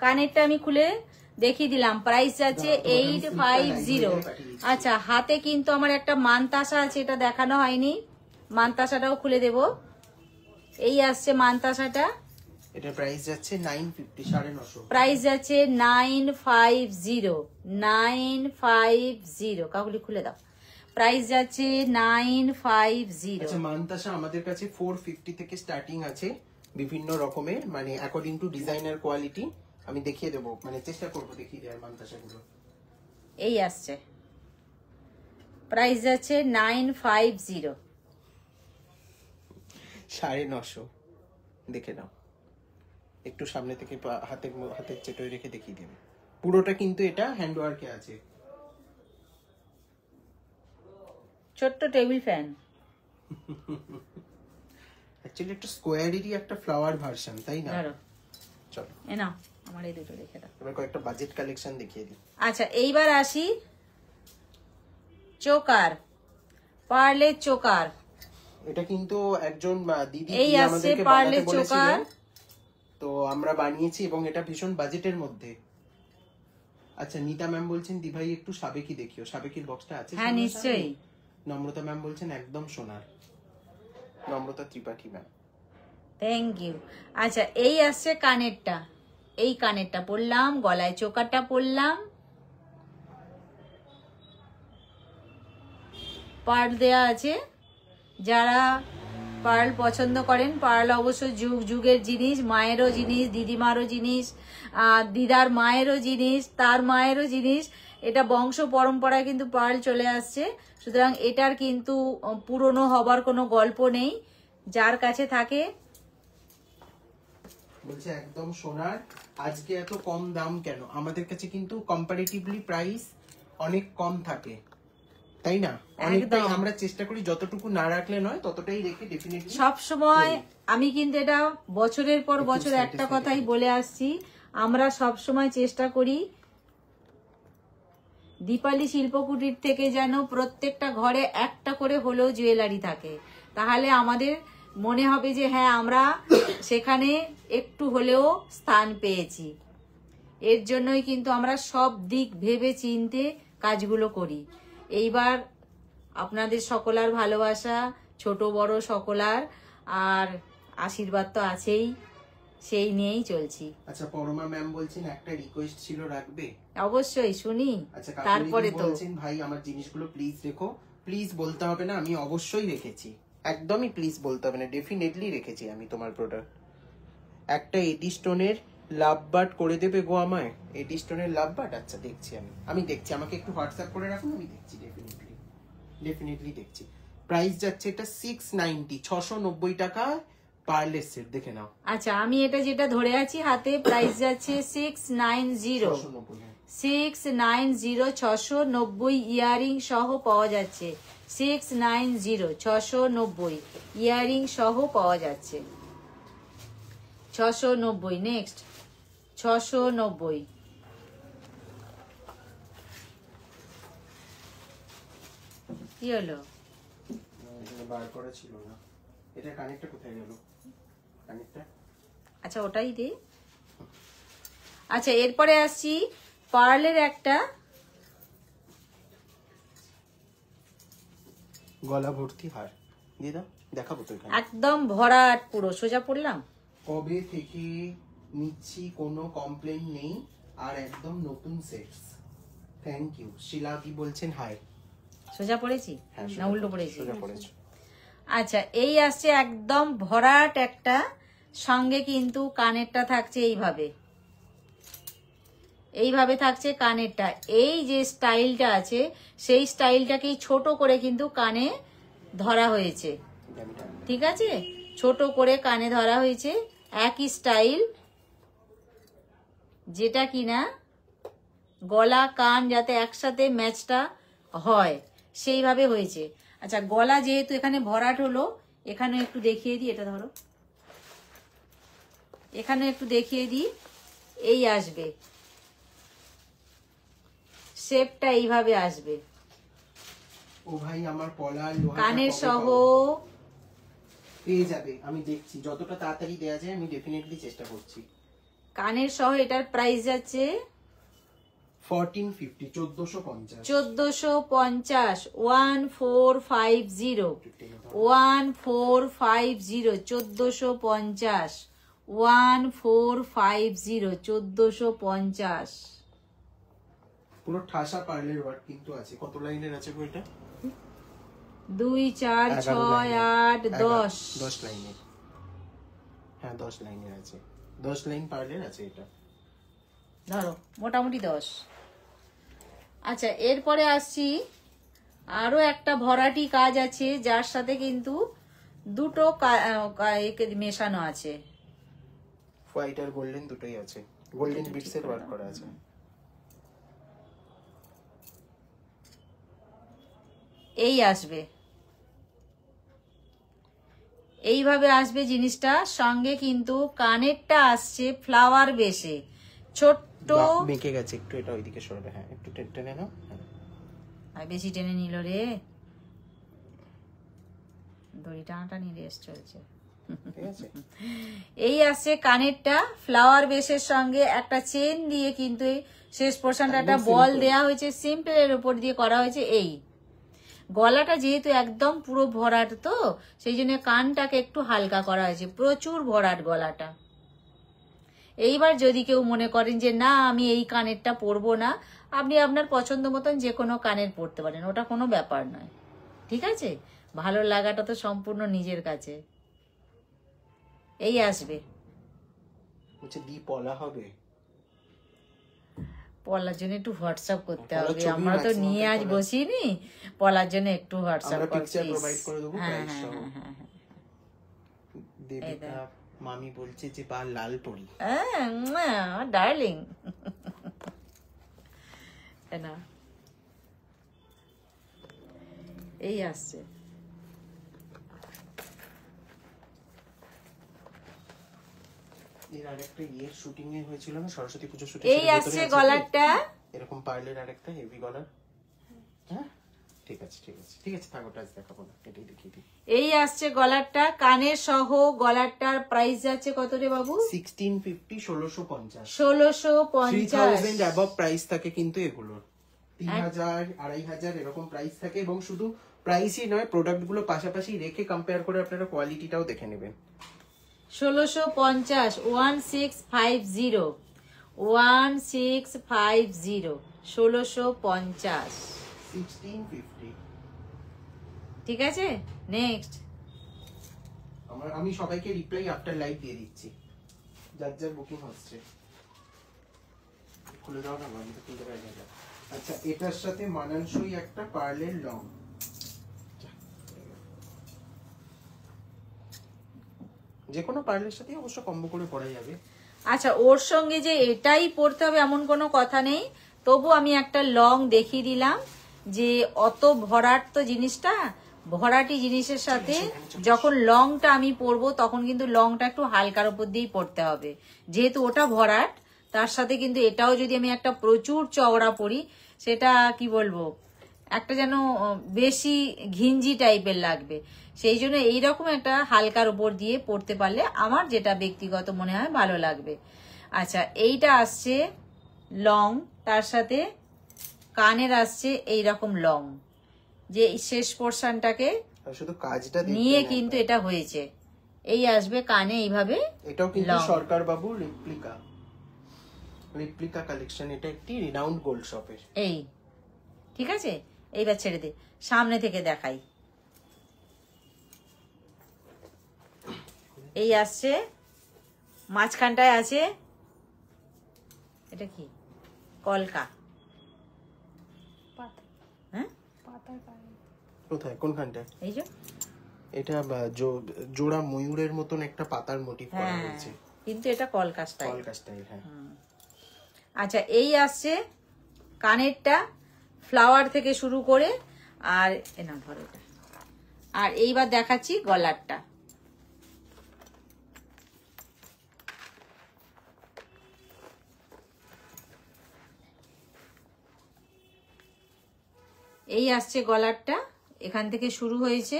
কানেরটা আমি খুলে দেখিয়ে দিলাম, প্রাইস যাচ্ছে 850। আচ্ছা, হাতে কিন্তু আমার একটা মানতাসা আছে, এটা দেখানো হয়নি, মানতাসাটাও খুলে দেব। এই আসছে মানতাসাটা, এটা প্রাইস যাচ্ছে 950, 950। প্রাইস যাচ্ছে 950। কাকুলি খুলে দাও, প্রাইস যাচ্ছে 950। আচ্ছা, মানতাসা আমাদের কাছে 450 থেকে স্টার্টিং আছে, বিভিন্ন রকমের, মানে অ্যাকর্ডিং টু ডিজাইনার কোয়ালিটি। আমি দেখিয়ে দেবো, মানে চেষ্টা করবো দেখিয়ে দেওয়ার মানতাসাগুলো। এই আসছে, প্রাইস যাচ্ছে 950। 950 দেখে নাও, একটু সামনে থেকে হাতের চেটোয় রেখে দেখিয়ে দেবে। পুরোটা কিন্তু এটা হ্যান্ডওয়ার্কে আছে। ছোট্ট টেবিল ফ্যান, অ্যাকচুয়ালি একটা স্কোয়ারেরই একটা ফ্লাওয়ার ভার্সন, তাই না? ধরো, চলো এ নাও, আমার এই দুটো রেখে দাও। এবার কয়েকটা বাজেট কালেকশন দেখিয়ে দিই। আচ্ছা, এইবার আসি চোকার, পার্লের চোকার। এটা কিন্তু একজন দিদি এই আসছে আমাদেরকে পার্লের বানাতে চোকার, বলেছিলেন, তো আমরা বানিয়েছি এবং এটা ভীষণ বাজেটের মধ্যে। আচ্ছা, নিতা ম্যাম বলছেন দি ভাই একটু সাবেকি দেখিও, সাবেকির বক্সটা আছে? হ্যাঁ নিশ্চয়ই। নম্রতা ম্যাম বলছেন একদম সোনার, নম্রতা ত্রিপাঠী ম্যাম। Thank you. আচ্ছা, এই আসছে কানেরটা, এই কানেরটা পরলাম, গলায় চোকারটা পরলাম, পার্ল দেয়া আছে। যারা পার্ল পছন্দ করেন, পার্ল অবশ্য যুগ যুগের জিনিস, মায়েরও জিনিস, দিদিমারও জিনিস, দিদার মায়েরও জিনিস, তার মায়েরও জিনিস। এটা বংশ পরম্পরায় কিন্তু পার্ল চলে আসছে, সুতরাং এটার কিন্তু পুরনো হবার কোনো গল্প নেই। যার কাছে থাকে বলছে একদম সোনার। আজকে এত কম দাম কেন? আমাদের কাছে কিন্তু কম্পারেটিভলি প্রাইস অনেক কম থাকে, তাই না? অনেকটাই আমরা চেষ্টা করি যতটুকু না রাখলে নয় ততটাই রেখে ডেফিনেটলি সব সময়। আমি কিন্তু এটা বছরের পর বছর একটা কথাই বলে আসছি, আমরা সব সময় চেষ্টা করি দীপালি শিল্পকুটির থেকে যেন প্রত্যেকটা ঘরে একটা করে হলেও জুয়েলারি থাকে, তাহলে আমাদের মনে হবে যে হ্যাঁ আমরা সেখানে একটু হলেও স্থান পেয়েছি। এর জন্যই কিন্তু আমরা সব দিক ভেবে চিনতে কাজগুলো করি। এইবার আপনাদের সকলার ভালোবাসা, ছোট বড় সকলার, আর আশীর্বাদ তো আছেই, সেই নিয়েই চলছি। আচ্ছা, পরমা ম্যাম বলছেন একটা রিকোয়েস্ট ছিল, রাখবে? অবশ্যই শুনি। আচ্ছা, তারপরে তো বলছেন ভাই আমার জিনিসগুলো প্লিজ রেখো। প্লিজ বলতে হবে না, আমি অবশ্যই রেখেছি, একদমই প্লিজ বলতে হবে না, ডেফিনেটলি রেখেছি আমি তোমার প্রোডাক্ট। একটা এডি স্টোনের লাভ বার্ড করে দেবে গো আমায়, এডি স্টোনের লাভ বার্ড। আচ্ছা দেখছি, আমি দেখছি, আমাকে একটু হোয়াটসঅ্যাপ করে রাখুন, আমি দেখছি, ডেফিনেটলি দেখছি। প্রাইস যাচ্ছে এটা 690, 690 টাকা পার্লের সেট, দেখে নাও। আচ্ছা, আমি এটা যেটা ধরে আছি হাতে, প্রাইস যাচ্ছে 690, 690, 690 ইয়ারিং সহ পাওয়া যাচ্ছে, 690, 690 ইয়ারিং সহ পাওয়া যাচ্ছে, 690। নেক্সট 690। কি হলো? বার করা ছিল না, এটা কানেক্টটা কোথায় গেল? কানেক্টটা, আচ্ছা ওটাই দে। আচ্ছা, এরপরে আসছি পার্লের একটা গলা ভর্তি হার দিয়ে দাও, দেখাবো তো এখানে। একদম ভরাট, পুরো সোজা পড়লাম। কবে থেকে নিচ্ছি, কোনো কমপ্লেন নেই, আর একদম নতুন সেটস। Thank you. শিলাদি বলছেন হাই। সোজা পড়েছি না উল্টো পড়েছি? সোজা পড়েছো। আচ্ছা, এই আসছে একদম ভরাট একটা, সঙ্গে কিন্তু কানেরটা থাকছে এইভাবে, এইভাবে থাকছে কানেরটা। এই যে স্টাইলটা আছে সেই স্টাইলটাকেই ছোট করে কিন্তু কানে ধরা হয়েছে, ঠিক আছে? ছোট করে কানে ধরা হয়েছে, একই স্টাইল, যেটা কিনা গলা কান যাতে একসাথে ম্যাচটা হয় সেইভাবে হয়েছে। আচ্ছা, গলা যেহেতু এখানে ভরাট হলো, এখানে একটু দেখিয়ে দিই, এটা ধরো, এখানে একটু দেখিয়ে দিই। এই আসবে শেপটা, এইভাবে আসবে। ও ভাই আমার পলার লোহাটা কানের কবে সহ পাবো? পেয়ে যাবে, আমি দেখছি যতটা তাড়াতাড়ি দেয়া যায় আমি ডেফিনেটলি চেষ্টা করছি। কানের সহ এটার প্রাইস যাচ্ছে 1450 1450 1450 1450 1450 1450 1450 1450 পুরো ঠাসা পার্লের ওয়ার্ক কিন্তু আছে। কত লাইনের আছে গো এটা? 2 4 6 8 10 10 লাইনের। হ্যাঁ 10 লাইনের আছে, 10 লাইন পার্লের আছে এটা। ধরো মোটামুটি 10। আচ্ছা এরপরে আসছি আরো একটা ভরাটি কাজ আছে, যার সাথে কিন্তু দুটো মেশানো আছে। হোয়াইট আর গোল্ডেন দুটোই আছে, গোল্ডেন বিটস এর ওয়ার্ক করা আছে। এই আসবে, এইভাবে আসবে জিনিসটা। সঙ্গে কিন্তু কানেরটা আসছে ফ্লাওয়ার বেসে, ছোট্ট। বেঁকে গেছে একটু, এটা ওইদিকে সরবে। হ্যাঁ একটু টেনে নাও। আর বেশি টেনে নিল রে, দড়ি টানাটানি রেস চলছে। ঠিক আছে, এই আসছে কানেরটা ফ্লাওয়ার বেসের সঙ্গে একটা চেন দিয়ে, কিন্তু এই শেষ পোর্শনটা একটা বল দেয়া হয়েছে, সিম্পল এর উপর দিয়ে করা হয়েছে। এই গলাটা যেহেতু একদম পুরো ভরাট, তো সেই জন্য কানটাকে একটু হালকা করা হয়েছে, প্রচুর ভরাট গলাটা। এইবার যদি কেউ মনে করেন যে না আমি এই কানেরটা পরবো না, আপনি আপনার পছন্দ মতন যে কোনো কানের পরতে পারেন, ওটা কোনো ব্যাপার নয়। ঠিক আছে, ভালো লাগাটা তো সম্পূর্ণ নিজের কাছে। এই আসবে, হচ্ছে দি পলা হবে। পলার জন্য একটু হোয়াটসঅ্যাপ করতে হবে, আমরা তো নিয়ে আজ বসিনি। পলার জন্য একটু হোয়াটসঅ্যাপ করছি। হ্যাঁ হ্যাঁ হ্যাঁ হ্যাঁ। দেবিকা মামি বলছে যে বা লাল পরি। ডার্লিং না, এই আসছে। এর আরেকটা ইয়ের শুটিং এ হয়েছিল না, সরস্বতী পুজো শুটিং। এই আসছে গলারটা, এরকম পার্লের আরেকটা হেভি গলার। হ্যাঁ ঠিক আছে ঠিক আছে ঠিক আছে, থাকো, টাচ দেখাবো না, এটাই দেখিয়ে দিই। এই আসছে গলারটা, কানের সহ। গলারটার প্রাইস যাচ্ছে কত রে বাবু? 1650 1650 1650। 3000 অ্যাবভ প্রাইস থাকে কিন্তু এগুলোর। 3000 2500 এরকম প্রাইস থাকে, এবং শুধু প্রাইসই নয়, প্রোডাক্ট গুলো পাশাপাশি রেখে কম্পেয়ার করে আপনারা কোয়ালিটিটাও দেখে নেবেন। 1650 1650 1650 1650 1650। ঠিক আছে, নেক্সট। আমি সবাইকে রিপ্লাই আফটার লাইভ দিয়ে দিচ্ছি, যার যার বুকিং হচ্ছে। খুলে দাও না, আমি তো খুলতে পারি না। আচ্ছা এটার সাথে মানানসই একটা পার্লের লং, যে কোনো পার্লের সাথে অবশ্য কম্বো করে পরা যাবে। আচ্ছা ওর সঙ্গে যে এটাই পরতে হবে এমন কোনো কথা নেই, তবু আমি একটা লং দেখিয়ে দিলাম, যে অত ভরাট তো জিনিসটা, ভরাটি জিনিসের সাথে যখন লংটা আমি পরবো তখন কিন্তু লংটা একটু হালকার উপর দিয়েই পরতে হবে, যেহেতু ওটা ভরাট। তার সাথে কিন্তু এটাও যদি আমি একটা প্রচুর চওড়া পরি, সেটা কি বলবো, একটা যেন বেশি ঘিঞ্জি টাইপের লাগবে। সেই জন্য এইরকম একটা হালকার উপর দিয়ে পরতে পারলে আমার যেটা ব্যক্তিগত মনে হয় ভালো লাগবে। আচ্ছা এইটা আসছে লং, তার সাথে কানের আসছে এইরকম লং, যে শেষ পোর্শনটাকে শুধু কাজটা নিয়ে কিন্তু এটা হয়েছে। এই আসবে কানে এইভাবে। এটাও কিন্তু সরকার বাবু রিপ্লিকা কালেকশন, এটা একটি রিনাউন্ড গোল্ড শপের। এই ঠিক আছে, এইবার ছেড়ে দে, সামনে থেকে দেখাই। এই আসছে, মাঝখানটায় আছে, এটা কি কলকা, হ্যাঁ কোথায় কোনখানটায়? এই যে এটা জোড়া ময়ূরের মতন একটা পাতার মোটিভ করা হ্যাঁ, হয়েছে, কিন্তু এটা কলকা স্টাইল। কলকা স্টাইল। হ্যাঁ আচ্ছা এই আসছে কানেরটা, ফ্লাওয়ার থেকে শুরু করে, আর না ধরো এটা। আর এইবার দেখাচ্ছি গলারটা। এই আসছে গলারটা, এখান থেকে শুরু হয়েছে,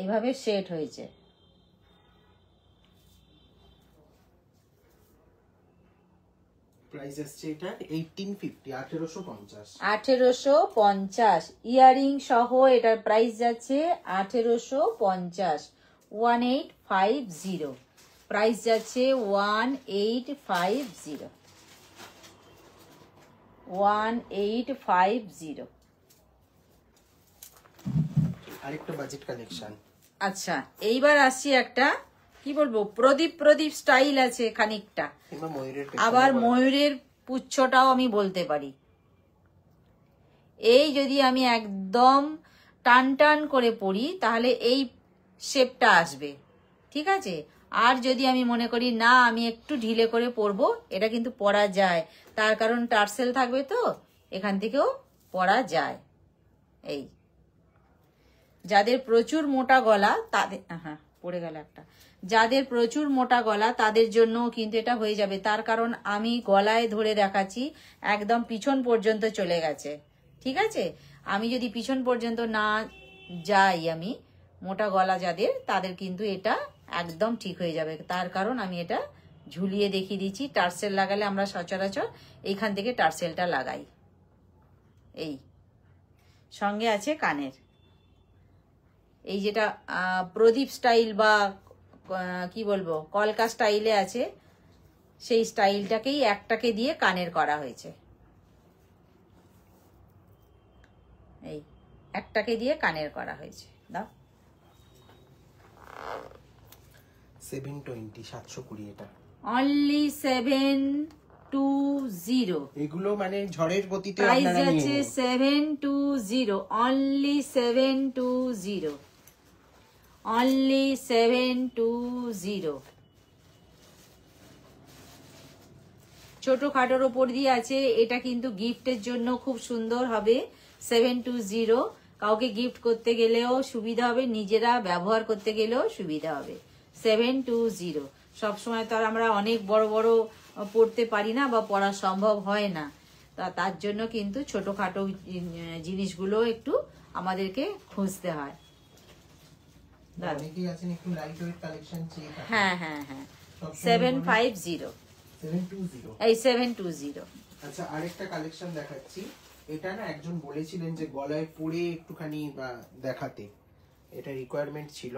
এইভাবে সেট হয়েছে। প্রাইস আসছে এটা 1850, 1850। 1850 ইয়ারিং সহ এটার প্রাইস যাচ্ছে 1850, 1850 প্রাইস যাচ্ছে 1850, 1850। আরেকটা বাজেট কালেকশন। আচ্ছা এইবার আসছি একটা কি বলবো প্রদীপ স্টাইল আছে খানিকটা, কিংবা ময়ূরের আবার ময়ূরের পুচ্ছটাও আমি বলতে পারি। এই যদি আমি একদম টান টান করে পরি তাহলে এই শেপটা আসবে, ঠিক আছে। আর যদি আমি মনে করি না আমি একটু ঢিলে করে পরবো, এটা কিন্তু পরা যায়, তার কারণ টার্সেল থাকবে তো এখান থেকেও পরা যায়। এই যাদের প্রচুর মোটা গলা তাদের, হ্যাঁ পড়ে গেল একটা, যাদের প্রচুর মোটা গলা তাদের জন্য কিন্তু এটা হয়ে যাবে, তার কারণ আমি গলায় ধরে দেখাচ্ছি একদম পিছন পর্যন্ত চলে গেছে, ঠিক আছে। আমি যদি পিছন পর্যন্ত না যাই, আমি মোটা গলা যাদের তাদের কিন্তু এটা একদম ঠিক হয়ে যাবে, তার কারণ আমি এটা ঝুলিয়ে দেখিয়ে দিচ্ছি। টার্সেল লাগালে আমরা সচরাচর এইখান থেকে টার্সেলটা লাগাই। এই সঙ্গে আছে কানের, এই যেটা প্রদীপ স্টাইল বা কি বলবো কলকা স্টাইলে আছে, সেই স্টাইলটাকেই একটাকে দিয়ে কানের করা হয়েছে। এই একটাকে দিয়ে কানের করা হয়েছে। দাও 720, 720 এটা অনলি 720। এগুলো মানে ঝড়ের গতিতে প্রাইস আপনারা নিয়ে আছে নিন। 720, অনলি 720, অনলি 720। ছোটখাটোর ওপর দিয়ে আছে, এটা কিন্তু গিফটের জন্য খুব সুন্দর হবে। 720 কাউকে গিফট করতে গেলেও সুবিধা হবে, নিজেরা ব্যবহার করতে গেলেও সুবিধা হবে। 720 সবসময় তো আর আমরা অনেক বড় বড় পড়তে পারি না বা পড়া সম্ভব হয় না, তার জন্য কিন্তু ছোটখাটো জিনিসগুলো একটু আমাদেরকে খুঁজতে হয়। অনেকেই আছেন একটু লাইট ওয়েট কালেকশন চেয়ে থাকেন। হ্যাঁ হ্যাঁ হ্যাঁ 750, 720। এই 720। আচ্ছা আরেকটা কালেকশন দেখাচ্ছি, এটা না একজন বলেছিলেন যে গলায় পরে একটুখানি দেখাতে, এটা রিকোয়ারমেন্ট ছিল।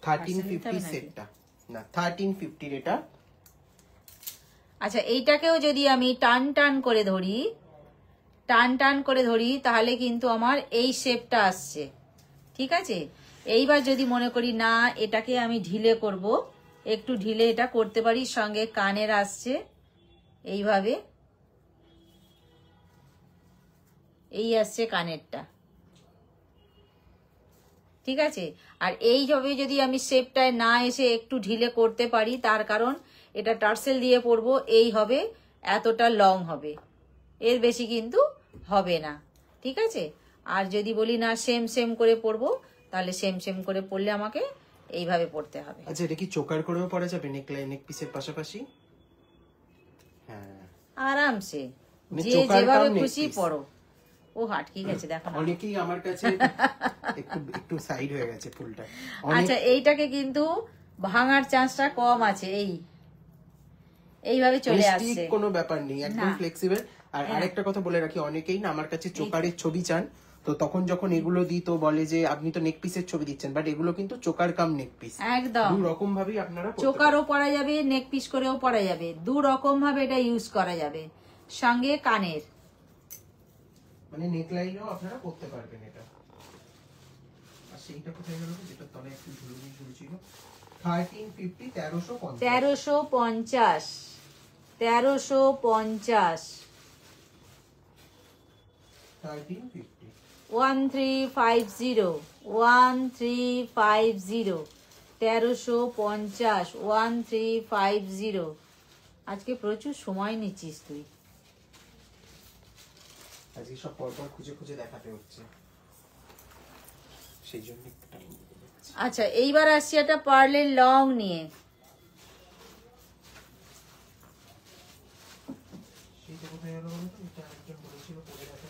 1350 সেটটা না 1350 এটা। আচ্ছা এইটাকেও যদি আমি টান টান করে ধরি, টান টান করে ধরি তাহলে কিন্তু আমার এই শেপটা আসছে, ঠিক আছে। এইবার যদি মনে করি না এটাকে আমি ঢিলে করব, একটু ঢিলে এটা করতে পারি, সঙ্গে কানের আসছে এইভাবে, এই আসছে কানেরটা, ঠিক আছে। আর এইভাবে যদি আমি শেপটায় না এসে একটু ঢিলে করতে পারি, তার কারণ এটা টার্সেল দিয়ে পরবো, এই হবে এতটা লং হবে, এর বেশি কিন্তু হবে না, ঠিক আছে। আর যদি বলি না সেম সেম করে পরবো, তাহলে সেম সেম করে পরলে আমাকে এইভাবে পরতে হবে। আচ্ছা এটা কি চোকার করেও পরা যাবে নেক পিসের পাশাপাশি? হ্যাঁ আরামসে মানে যে চোকার যেভাবে কাম neck খুশি piece। পরো। ও হাটকে গেছে দেখো না। অনেকেই আমার কাছে একটু একটু সাইড হয়ে গেছে ফুলটা। আচ্ছা এইটাকে কিন্তু ভাঙার চান্সটা কম আছে, এইভাবে চলে আসছে, কোনো ব্যাপার নেই, একদম না। ফ্লেক্সিবল। আর আরেকটা কথা বলে রাখি, অনেকেই না আমার কাছে চোকারের ছবি চান, তো তখন যখন এগুলো দিই তো বলে যে আপনি তো নেক পিসের ছবি দিচ্ছেন, বাট এগুলো কিন্তু চোকার কাম নেক পিস, একদম দু রকম ভাবেই আপনারা চোকারও পরা যাবে, নেক পিস করেও পরা যাবে, দু রকম ভাবে এটা ইউজ করা যাবে। সঙ্গে কানের, মানে নেক লাইনেও আপনারা করতে পারবেন এটা। আর সেইটা কোথায় গেল যেটা তলে একটু ঝুলুনি ঝুলছিল? 1350, 1350, 1350, 1350, 1350, 1350, 1350, 1350, 1350। আজকে প্রচুর সময় নিচ্ছিস তুই। আজকে সব পরপর খুঁজে খুঁজে দেখাতে হচ্ছে, সেই জন্য একটু টাইম দিতে হচ্ছে। আচ্ছা এইবার আসছি একটা পার্লের লং নিয়ে। সেইটা কোথায় গেল বলো তো? এটা আরেকজন বলেছিল পরে দেখাতে।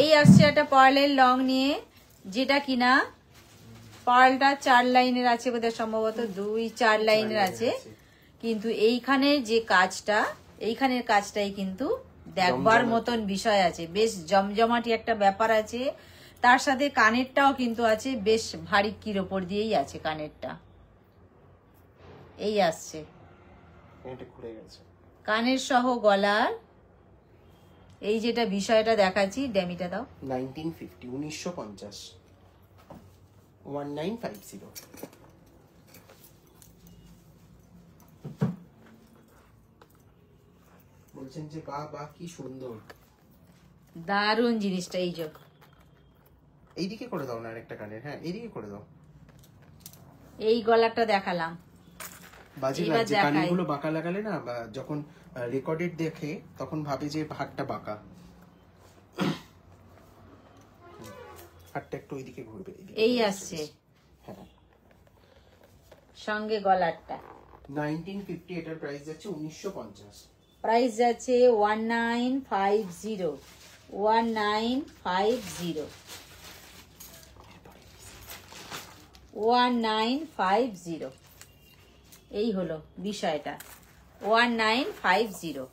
এই আসছে একটা পার্লের লং নিয়ে, যেটা কিনা পার্লটা 4 লাইনের আছে বোধহয়, সম্ভবত 2-4 লাইনের আছে। কিন্তু এইখানের যে কাজটা, এইখানের কাজটাই কিন্তু দেখবার মতন বিষয় আছে, বেশ জমজমাটি একটা ব্যাপার আছে। তার সাথে কানেরটাও কিন্তু আছে, বেশ ভারীকির ওপর দিয়েই আছে কানেরটা। এই আসছে এটা ঘুরে গেছে। কানের সহ গলার এই যেটা বিষয়টা দেখাচ্ছি, ড্যামিটা দাও। 1950 1950 1950। বলছেন যে বাহ বাহ কি সুন্দর, দারুণ জিনিসটা। এই যে এইদিকে করে দাও না আরেকটা কানের, হ্যাঁ এইদিকে করে দাও। এই গলাটা দেখালাম, বাজে এবার লাগছে দেখাই। কানগুলো বাঁকা লাগালে না, বা যখন রেকর্ডেড দেখে তখন ভাবে যে হাতটা বাঁকা। হাতটা একটু ওইদিকে ঘুরবে, এই আসছে হ্যাঁ। সঙ্গে গলারটা 1950, এটার প্রাইস যাচ্ছে 1950। প্রাইস যাচ্ছে 1950 1950 1950। এই হলো বিষয়টা, 1950।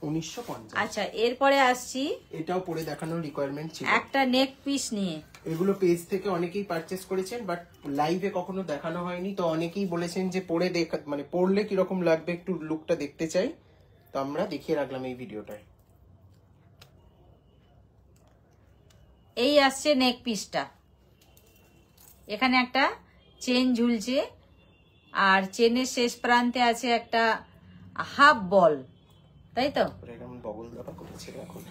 1950। আচ্ছা, এরপরে আসছি এটাও পরে দেখানোর রিকোয়ারমেন্ট ছিল। একটা নেক পিস নিয়ে। এগুলো পেজ থেকে অনেকেই পারচেস করেছেন, বাট লাইভে কখনো দেখানো হয়নি, তো অনেকেই বলেছেন যে পরে দেখা, মানে পরলে কিরকম লাগবে একটু লুকটা দেখতে চাই, তো আমরা দেখিয়ে রাখলাম এই ভিডিওটায়। এই আসছে নেক পিসটা, এখানে একটা চেন ঝুলছে, আর চেনের শেষ প্রান্তে আছে একটা হাফ বল, তাই তো? এরকম বগল দাবা করেছে এখন।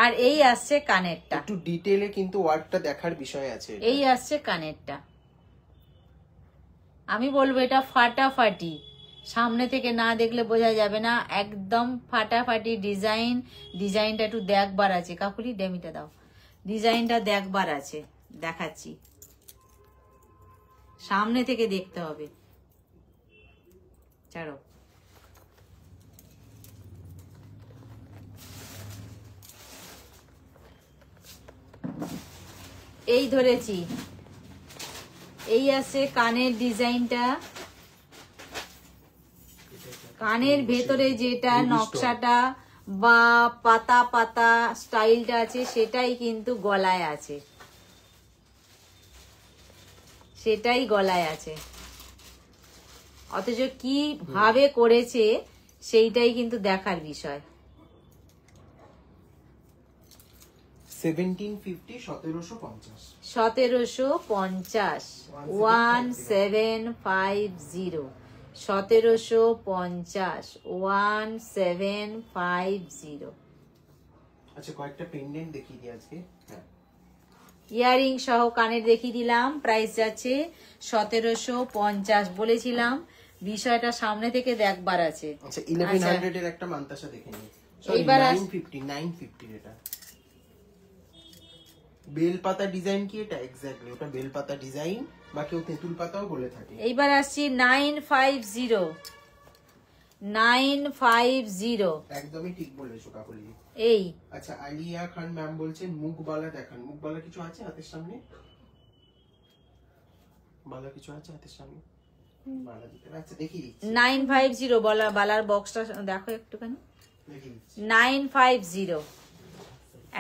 আর এই আসছে কানেরটা, একটু ডিটেইলে কিন্তু ওয়ার্কটা দেখার বিষয় আছে। এই আসছে কানেরটা। আমি বলবো এটা ফাটাফাটি, সামনে থেকে না দেখলে বোঝা যাবে না, একদম ফাটাফাটি ডিজাইন। ডিজাইনটা একটু দেখবার আছে, কাকুলি ডেমিটা দাও, ডিজাইনটা দেখবার আছে, দেখাচ্ছি, সামনে থেকে দেখতে হবে। ছাড়ো, এই ধরেছি, এই আছে কানের ডিজাইনটা। কানের ভেতরে যেটা নকশাটা বা পাতা পাতা স্টাইলটা আছে, সেটাই কিন্তু গলায় আছে, সেটাই গলায় আছে। অথচ কি ভাবে করেছে সেইটাই কিন্তু দেখার বিষয়। 1750 1750 1750 1750 1750 1750। আচ্ছা, কয়েকটা পেন্ডেন্ট দেখিয়ে দিই আজকে। হ্যাঁ, ইয়ারিং সহ কানের দেখিয়ে দিলাম, প্রাইস যাচ্ছে 1750। বলেছিলাম বিষয়টা সামনে থেকে দেখবার আছে। আচ্ছা 1100 এর একটা মান্তাসা দেখে নিই। এইবার 950 এটা বেলপাতা ডিজাইন কি এটা? এক্স্যাক্টলি ওটা বেলপাতা ডিজাইন, বা কেউ তেঁতুল পাতাও বলে থাকে। এইবার আসছি 950 950। একদমই ঠিক বলেছো কাকুলি। এই আচ্ছা, আলিয়া খান ম্যাম বলছেন মুখবালা দেখান। মুখবালা কিছু আছে হাতের সামনে? বালা কিছু আছে হাতের সামনে? বালা দিতে, আচ্ছা দেখিয়ে দিচ্ছি। 950 বলা, বালার বক্সটা দেখো একটুখানি। দেখিয়ে দিচ্ছি। 950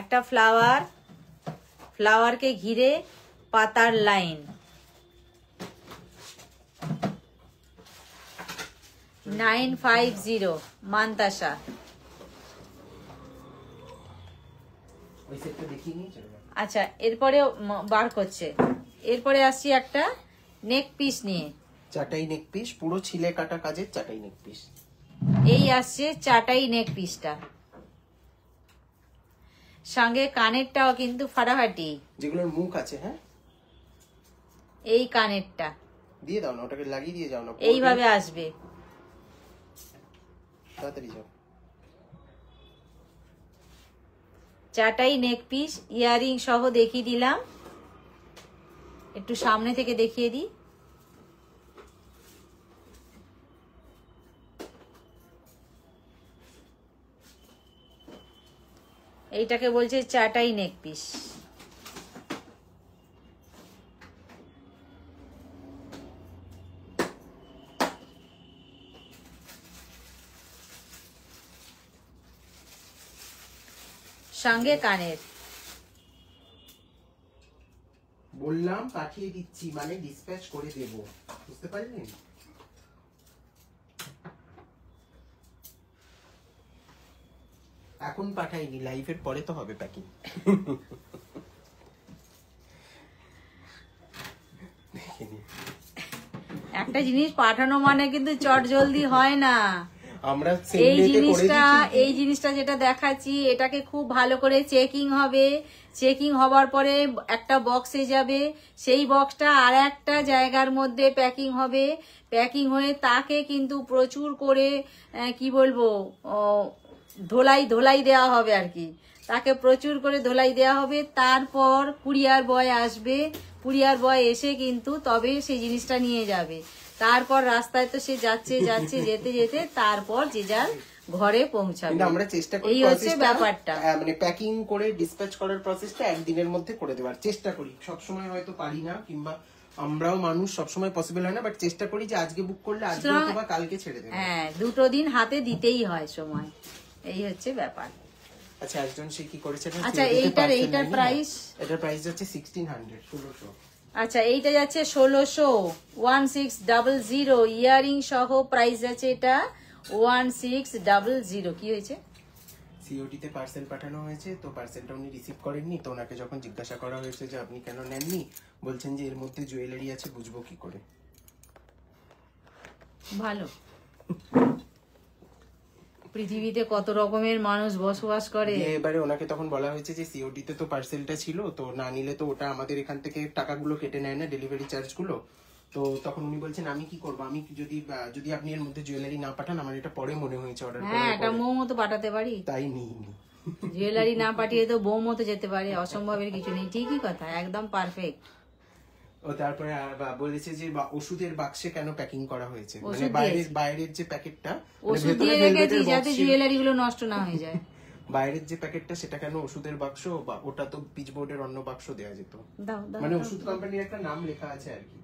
একটা ফ্লাওয়ার, ফ্লাওয়ারকে ঘিরে পাতার লাইন। 950 মান্তাসা। ওই সেটটা দেখিয়ে নিয়ে চলে যাও। আচ্ছা, এরপরে বার করছে। এরপরে আসছি একটা নেক পিস নিয়ে। চাটাই নেক পিস, পুরো ছিলে কাটা কাজের চাটাই নেক পিস। এই আসছে চাটাই নেক পিসটা, সঙ্গে কানেরটাও কিন্তু ফাটাফাটি। যেগুলোর মুখ আছে, হ্যাঁ এই কানেরটা দিয়ে দাও না, ওটাকে লাগিয়ে দিয়ে যাও না, এইভাবে আসবে। তাড়াতাড়ি যাও। চাটাই নেক পিস, ইয়ারিং সহ দেখিয়ে দিলাম। একটু সামনে থেকে দেখিয়ে দিই। এইটাকে বলছে চাটাই নেক পিস। সঙ্গে কানের। বললাম পাঠিয়ে দিচ্ছি মানে ডিসপ্যাচ করে দেব, বুঝতে পারলেন? এখন পাঠাইনি, লাইভের পরে তো হবে প্যাকিং। একটা জিনিস পাঠানো মানে কিন্তু চট জলদি হয় না। আমরা এই জিনিসটা যেটা দেখাচ্ছি এটাকে খুব ভালো করে চেকিং হবে, চেকিং হবার পরে একটা বক্সে যাবে, সেই বক্সটা আর একটা জায়গার মধ্যে প্যাকিং হবে, প্যাকিং হয়ে তাকে কিন্তু প্রচুর করে কি বলবো ধোলাই দেওয়া হবে আর কি, তাকে প্রচুর করে ধোলাই দেওয়া হবে। তারপর কুরিয়ার বয় আসবে, কুরিয়ার বয় এসে কিন্তু তবে সেই জিনিসটা নিয়ে যাবে। তারপর রাস্তায় তো সে যাচ্ছে যেতে যেতে তারপর যে যার ঘরে পৌঁছাবে। কিন্তু আমরা চেষ্টা করি এই হচ্ছে ব্যাপারটা, মানে প্যাকিং করে ডিসপ্যাচ করার প্রসেসটা একদিনের মধ্যে করে দেওয়ার চেষ্টা করি। সবসময় হয়তো পারি না, কিংবা আমরাও মানুষ, সবসময় পসিবল হয় না, বাট চেষ্টা করি যে আজকে বুক করলে আজকে অথবা কালকে ছেড়ে দেব। হ্যাঁ, 2 দিন হাতে দিতেই হয় সময়, এই হচ্ছে ব্যাপার। আচ্ছা, একজন সে কি করেছে? আচ্ছা, এইটার প্রাইস, এটার প্রাইস যাচ্ছে 1600, 1600। আচ্ছা, এইটা যাচ্ছে 1600, 1600 ইয়ারিং সহ প্রাইস যাচ্ছে এটা 1600। কি হয়েছে? সিওডি তে পার্সেল পাঠানো হয়েছে, তো পার্সেলটা উনি রিসিভ করেননি। তো ওনাকে যখন জিজ্ঞাসা করা হয়েছে যে আপনি কেন নেননি, বলছেন যে এর মধ্যে জুয়েলারি আছে, বুঝবো কি করে। ভালো, পৃথিবীতে কত রকমের মানুষ বসবাস করে। এবারে ওনাকে তখন বলা হয়েছে যে সিওডি তে তো পার্সেলটা ছিল, তো না নিলে তো ওটা আমাদের এখান থেকে টাকাগুলো কেটে নেয় না, ডেলিভারি চার্জ গুলো। তো তখন উনি বলছেন আমি কি করবো, আমি যদি আপনি এর মধ্যে জুয়েলারি না পাঠান, আমার এটা পরে মনে হয়েছে অর্ডার করার পরে। হ্যাঁ, এটা মৌ মতো পাঠাতে পারি, তাই নিইনি। জুয়েলারি না পাঠিয়ে তো বউ মতো যেতে পারে, অসম্ভবের কিছু নেই। ঠিকই কথা, একদম পারফেক্ট। ও তারপরে বলেছে যে ওষুধের বাক্সে কেন প্যাকিং করা হয়েছে, মানে বাইরের যে প্যাকেটটা, ওষুধ দিয়ে রেখেছি যাতে জুয়েলারি গুলো নষ্ট না হয়ে যায়। বাইরের যে প্যাকেটটা সেটা কেন ওষুধের বাক্স, বা ওটা তো পিচবোর্ডের অন্য বাক্স দেওয়া যেত। মানে ওষুধ কোম্পানির একটা নাম লেখা আছে আর কি,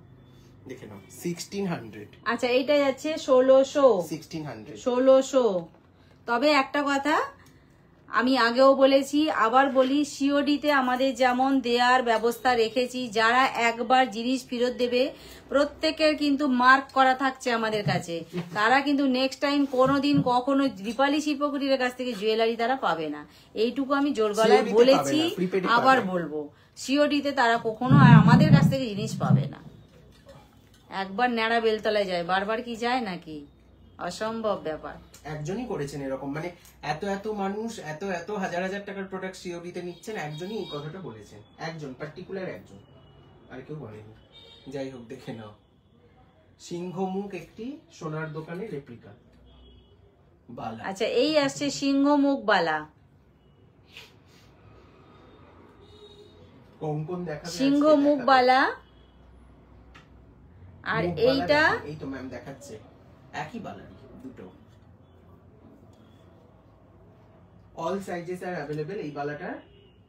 দেখে নাও। 1600। আচ্ছা, এইটা যাচ্ছে 1600। তবে একটা কথা আমি আগেও বলেছি, আবার বলি, সিওডিতে আমাদের যেমন দেওয়ার ব্যবস্থা রেখেছি, যারা একবার জিনিস ফেরত দেবে প্রত্যেকের কিন্তু মার্ক করা থাকছে আমাদের কাছে, তারা কিন্তু নেক্সট টাইম কোনোদিন কখনো দীপালি শিল্পকুটিরের কাছ থেকে জুয়েলারি তারা পাবে না। এইটুকু আমি জোর গলায় বলেছি, আবার বলবো, সিওডিতে তারা কখনো আর আমাদের কাছ থেকে জিনিস পাবে না। একবার ন্যাড়া বেলতলায় যায়, বারবার কি যায় নাকি? অসম্ভব ব্যাপার। একজনই করেছেন এরকম, মানে এত মানুষ এত হাজার হাজার টাকার প্রোডাক্ট সিওডিতে নিচ্ছেন, একজনই এই কথাটা বলেছেন, একজন পার্টিকুলার একজন, আর কেউ বলেনি। যাই হোক, দেখে নাও, সিংহমুখ একটি সোনার দোকানের রেপ্লিকা বালা। আচ্ছা, এই আসছে সিংহমুখ বালা, কোন দেখাবে? সিংহমুখ বালা। আর এইটা এই তো ম্যাম দেখাচ্ছে, একই বালা, দুটো, অল সাইজেস আর अवेलेबल। এই বালাটা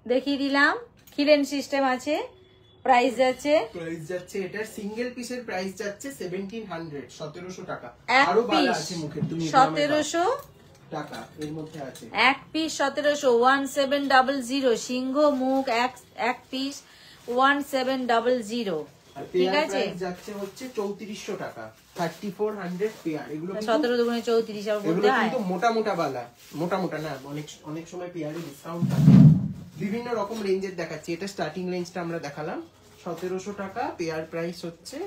দেখিয়ে দিলাম, খিলেন সিস্টেম আছে। প্রাইস যাচ্ছে এটার সিঙ্গেল পিসের প্রাইস যাচ্ছে 1700, 1700 টাকা। আরো বালা আছে মুখের, তুমি 1700 টাকা এর মধ্যে আছে। এক পিস 1700, 1700 সিংহ মুখ এক পিস 1700। ঠিক আছে, যাচ্ছে হচ্ছে 3400 টাকা, 3400 পেয়ার। এগুলো 17 দুগুণে 34 আর বলতে হয় কিন্তু মোটা বালা, মোটা না, অনেক সময় পেয়ারে ডিসকাউন্ট থাকে। বিভিন্ন রকম রেঞ্জের দেখাচ্ছি, এটা স্টার্টিং রেঞ্জটা আমরা দেখালাম 1700 টাকা, পেয়ার প্রাইস হচ্ছে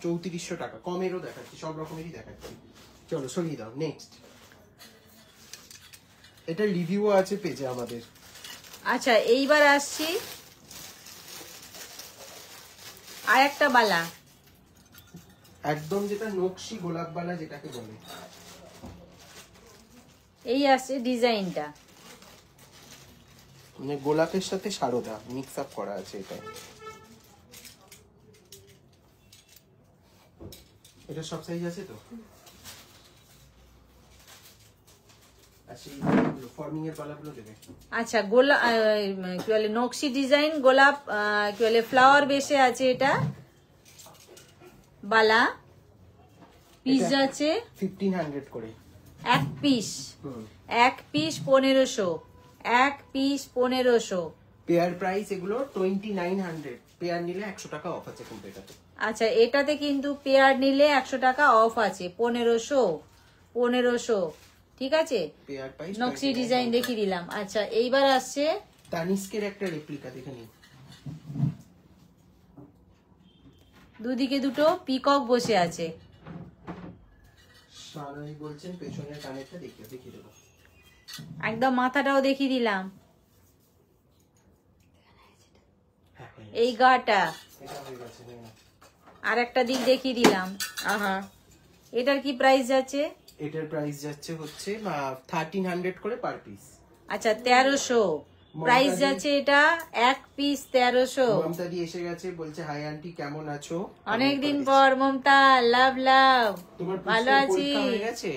3400 টাকা। কমেরও দেখাচ্ছি, সব রকমেরই দেখাচ্ছি। চলো সরিয়ে দাও, নেক্সট। এটা রিভিউ আছে পেজে আমাদের। আচ্ছা, এইবার আসছি আর একটা বালা, একদম যেটা নকশি গোলাপ বালা যেটাকে বলে। এই আসছে ডিজাইনটা, মানে গোলাপের সাথে সারদা মিক্স আপ করা আছে। এটা সব সাইজ আছে তো? আচ্ছা, গোলাপ কি বলে নকশি ডিজাইন, গোলাপ কি বলে ফ্লাওয়ার বেসে আছে। এটা বালা পিস আছে 1500 করে এক পিস 1500, এক পিস 1500। পেয়ার প্রাইস এগুলো 2900, পেয়ার নিলে 100 টাকা অফ আছে কিন্তু এটাতে। আচ্ছা, এটাতে কিন্তু পেয়ার নিলে 100 টাকা অফ আছে। 1500, ঠিক আছে। পেয়ার প্রাইস নকশি ডিজাইন দেখিয়ে দিলাম। আচ্ছা, এইবার আসছে তানিস্কের একটা রেপ্লিকা, দেখে নিন। দুদিকে দুটো পিকক বসে আছে। সারাই বলছেন পেছনের কানেরটা দেখিয়ে দেবো। একদম মাথাটাও দেখিয়ে দিলাম। হ্যাঁ, এই গাটা এটা হয়ে গেছে। আর একটা দিক দেখিয়ে দিলাম। আহা, এটার কি প্রাইস যাচ্ছে? এটার প্রাইস যাচ্ছে হচ্ছে 1300 করে পার পিস। আচ্ছা, 1300 প্রাইস যাচ্ছে। এটা এক পিস 1300। মমতা দি এসে গেছে, বলছে হাই আন্টি কেমন আছো? অনেকদিন পর মমতা, লাভ লাভ। তোমার ভালো আছি। হয়ে গেছে,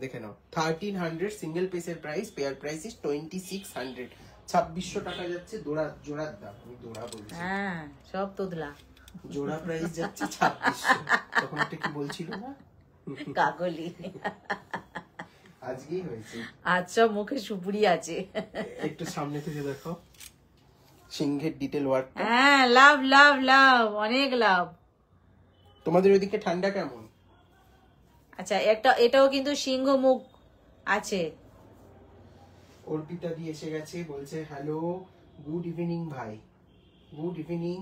দেখে নাও। 1300 সিঙ্গেল পিসের প্রাইস, পেয়ার প্রাইস ইজ 2600। 2600 টাকা যাচ্ছে জোড়ার দাম। আমি জোড়া বলছি, হ্যাঁ, সব তোদলা। জোড়া প্রাইস যাচ্ছে 2600। তখন একটা কি বলছিল না, কাগলি। আজকেই হয়েছে। আজ সব মুখে সুপুরি আছে। একটু সামনে থেকে দেখো সিংহের ডিটেল ওয়ার্ক। হ্যাঁ, লাভ লাভ লাভ, অনেক লাভ। তোমাদের ওইদিকে ঠান্ডা কেমন? আচ্ছা, এটাও কিন্তু সিংহ মুখ আছে। অর্পিতা দি এসে গেছে, বলছে হ্যালো, গুড ইভিনিং ভাই, গুড ইভিনিং।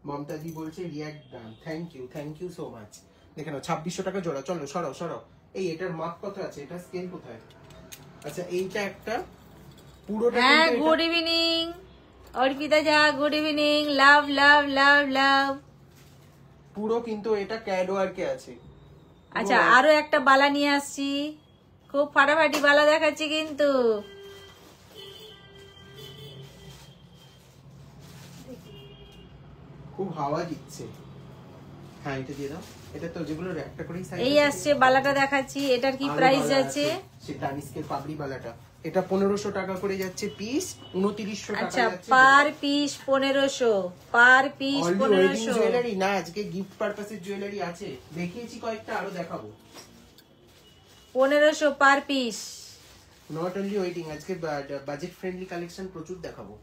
মমতা দি বলছে react done, thank you so much. দেখে নাও 2600 টাকা জোড়া। চলো সরাও। এই এটার মাপ কত আছে? এটা স্কেল কোথায়? আচ্ছা, এইটা একটা পুরোটা। হ্যাঁ, গুড ইভিনিং অর্পিতা যা, গুড ইভিনিং। লাভ লাভ লাভ লাভ। পুরো কিন্তু এটা ক্যাড ওয়ার্কে আছে। আচ্ছা, আরো একটা বালা নিয়ে আসছি। খুব ফাটাফাটি বালা দেখাচ্ছি কিন্তু। খুব হাওয়া দিচ্ছে। হ্যাঁ, এটা দিয়ে দাও। এটা তো যেগুলো একটা করেই সাইজ। এই আসছে বালাটা দেখাচ্ছি। এটার কি প্রাইস যাচ্ছে? সেটা নিস্কের পাবলি বালাটা। এটা 1500 টাকা করে যাচ্ছে পিস, 2900 টাকা আচ্ছা, যাচ্ছে per piece 1500, per piece 1500। Jewellery না, আজকে গিফট পারপাসের জুয়েলারি আছে, দেখিয়েছি কয়েকটা, আরো দেখাবো। 1500 per piece. Not only waiting, আজকে বাজেট ফ্রেন্ডলি কালেকশন প্রচুর দেখাবো,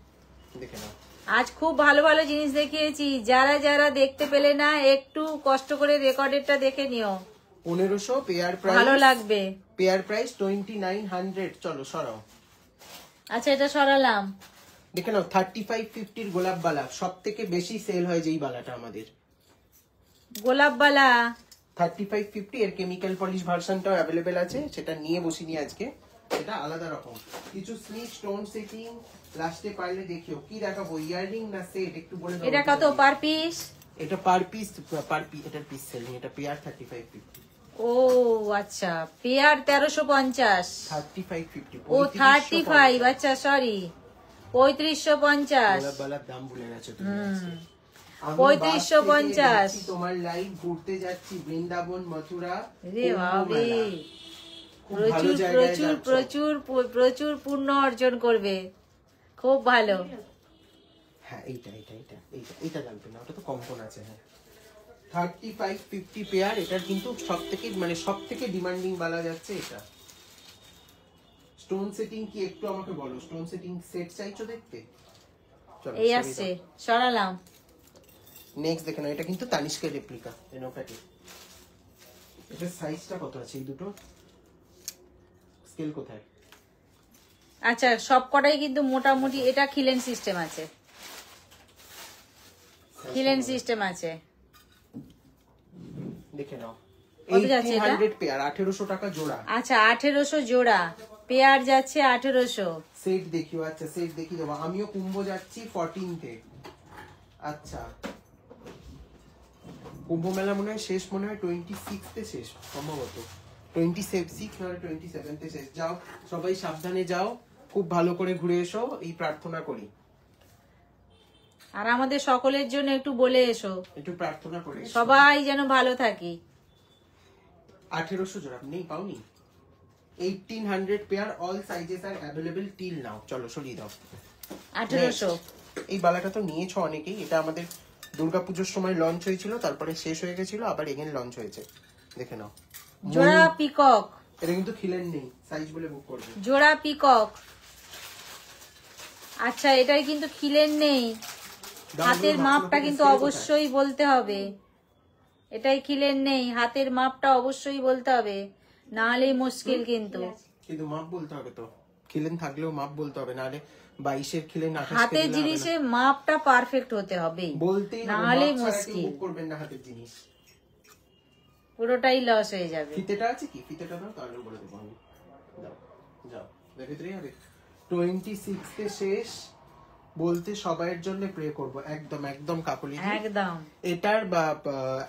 দেখে নাও। আজ খুব ভালো ভালো জিনিস দেখিয়েছি। যারা যারা দেখতে পেলে না, একটু কষ্ট করে রেকর্ডেরটা দেখে নিও। 1500 পেয়ার প্রাইস, ভালো লাগবে। Pair price 2900। চলো সরাও। আচ্ছা, এটা সরালাম। দেখে নাও 3550 এর গোলাপ বালা, সব থেকে বেশি সেল হয় যেই বালাটা আমাদের। গোলাপ বালা 3550 এর কেমিক্যাল পলিশ ভার্সনটাও অ্যাভেলেবেল আছে, সেটা নিয়ে বসিনি আজকে। এটা আলাদা রকম কিছু স্লিক স্টোন সেটিং। লাস্টে পারলে দেখিও কি দেখাবো, ইয়াররিং না সেট, একটু বলে দাও। এটা কত পার পিস? এটা পার পিস, এটার পিস সেলিং। এটা পেয়ার 3550। ও আচ্ছা, পেয়ার 1350। 3550 ও 35, আচ্ছা সরি, 3550। গোলাপ বালার দাম ভুলে গেছো তুমি আজকে। 3550। তোমার লাইভ ঘুরতে যাচ্ছি বৃন্দাবন, মথুরা। রে বাবা, খুব ভালো প্রচুর জায়গায় প্রচুর যাচ্ছ। প্রচুর প্রচুর পূর্ণ অর্জন করবে। খুব ভালো। হ্যাঁ, এইটা জানতে না, ওটা তো কম্পন আছে। হ্যাঁ, 3550 পেয়ার। এটার কিন্তু সব থেকে ডিমান্ডিং বালা যাচ্ছে এটা। স্টোন সেটিং কি একটু আমাকে বলো, স্টোন সেটিং সেট চাইছো দেখতে? চলো, এই আসছে, সরালাম। নেক্সট দেখে নাও, এটা কিন্তু তানিস্কের রেপ্লিকা। এনোটাকে এটার সাইজটা কত আছে? এই দুটো স্কেল কোথায়? আচ্ছা, সব কটাই কিন্তু মোটামুটি। এটা খিলেন সিস্টেম আছে, খিলেন সিস্টেম আছে। দেখে নাও, কত যাচ্ছে এটা? 1800 পেয়ার, 1800 টাকা জোড়া। আচ্ছা, 1800 জোড়া, পেয়ার যাচ্ছে 1800। সেট দেখিও। আচ্ছা, সেট দেখিয়ে দেবো। আমিও কুম্ভ যাচ্ছি 14th-এ। আচ্ছা, কুম্ভ মেলা মনে হয় শেষ, মনে হয় 26th-এ শেষ সম্ভবত, 26 না 27th-এ শেষ। যাও সবাই সাবধানে যাও, খুব ভালো করে ঘুরে এসো, এই প্রার্থনা করি। আর আমাদের সকলের জন্য একটু বলে এসো, একটু প্রার্থনা করে এসো। সবাই যেন ভালো থাকি। 1800 জোড়া নেই, পাওনি? 1800 পেয়ার, অল সাইজেস আর অ্যাভেলেবল টিল নাও। চলো সরিয়ে দাও। 1800। এই বালাটা তো নিয়েছো অনেকেই। এটা আমাদের দুর্গাপুজোর সময় লঞ্চ হয়েছিল, তারপরে শেষ হয়ে গেছিল, আবার এগেন লঞ্চ হয়েছে। দেখে নাও, জোড়া পিকক। এটা কিন্তু খিলেন নেই, সাইজ বলে বুক করবে। জোড়া পিকক আচ্ছা এটাই কিন্তু খিলেন নেই, হাতের মাপটা কিন্তু অবশ্যই বলতে হবে। এটাই খিলেন নেই, হাতের মাপটা অবশ্যই বলতে হবে, না হলে মুশকিল। কিন্তু কিন্তু মাপ বলতে হবে তো, খিলেন থাকলেও মাপ বলতে হবে, নাহলে 22-এর খিলেন 28 হাতের জিনিসে মাপটা পারফেক্ট হতে হবে, বলতেই না হবে, হলে মাপ ছাড়া কেউ মুশকিল, বুক করবেন না হাতের জিনিস। পুরোটাই লস হয়ে যাবে। ফিতেটা আছে কি? ফিতেটা দাও, তাহলে বলে দেবো আমি। দাও, যাও দেখে দিই। আরে 26 তে শেষ বলতে সবাইয়ের জন্য প্রে করব, একদম একদম কাকলি একদম। এটার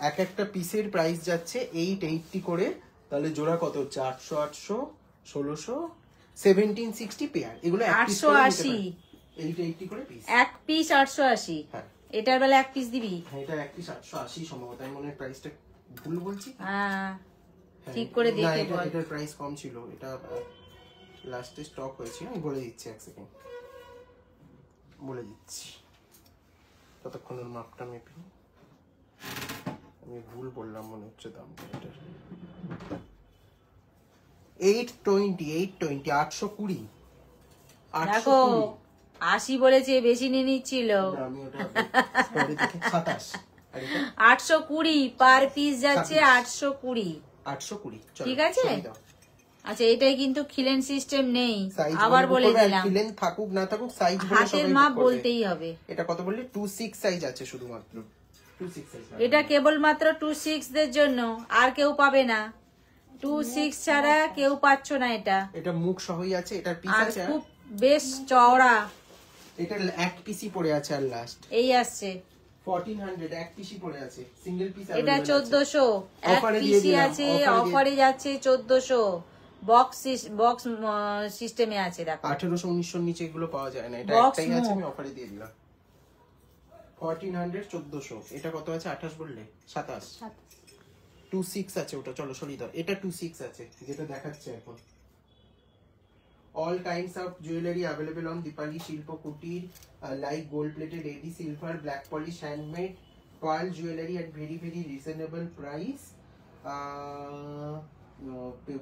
এক একটা পিসের প্রাইস যাচ্ছে 880 করে, তাহলে জোড়া কত হচ্ছে? 800 800 1600 1760 পেয়ার, এগুলো 880 880 করে পিস, এক পিস 880। হ্যাঁ এটার বেলা এক পিস দিবি? হ্যাঁ, এটা এক পিস 880 সম্ভবত, আমি মনে হয় প্রাইসটা ভুল বলছি। হ্যাঁ হ্যাঁ, ঠিক করে না, দেখে বল। এটার প্রাইস কম ছিল, এটা লাস্টে স্টক হয়েছিল, আমি বলে দিচ্ছি, এক সেকেন্ড বলে দিচ্ছি, ততক্ষণের মাপটা মেপে নিই। আমি ভুল বললাম মনে হচ্ছে দামটা এটার। 820 820 দেখো 80 বলেছে, বেশি নিয়ে নিচ্ছিল। আমি ওটা পরে দেখে 27 আর এটা 820 পার পিস যাচ্ছে, 820। 820 ঠিক আছে। আচ্ছা এটাই কিন্তু খিলেন সিস্টেম নেই, সাইজ আবার বলে দিলাম, খিলেন থাকুক না থাকুক সাইজ বলে হাতের সবাই মাপ book করবে। বলতেই হবে। এটা কত বললি? 26 সাইজ আছে শুধুমাত্র, 26 সাইজ। এটা কেবলমাত্র 26 দের জন্য, আর কেউ পাবে না। 26 ছাড়া কেউ পাচ্ছ না এটা। এটা মুখ সহই আছে, এটার পিস আর আছে, খুব বেশ চওড়া, এটা এক পিসই পড়ে আছে, আর লাস্ট এই আসছে 1400 এক পিসই পড়ে আছে, সিঙ্গেল পিস। এটা 1400 এক Offer-এ দিয়ে পিসই দিলাম, আছে, offer-এ দিয়ে- অফারে যাচ্ছে 1400, বক্স সিস্টেমে আছে। দেখো 1800 1900 নিচে এগুলো পাওয়া যায় না, এটা Box একটাই আছে, মুখ। আমি অফারে দিয়ে দিলাম 1400 1400। এটা কত আছে? 28 বললে 27 26 আছে ওটা, চলো সরিয়ে দাও, এটা 26 আছে যেটা দেখাচ্ছে এখন। All kinds of jewelry available on Dipali Shilpo Kutir, like gold plated, AD silver, black polish, handmade, pearl jewelry at very very reasonable price.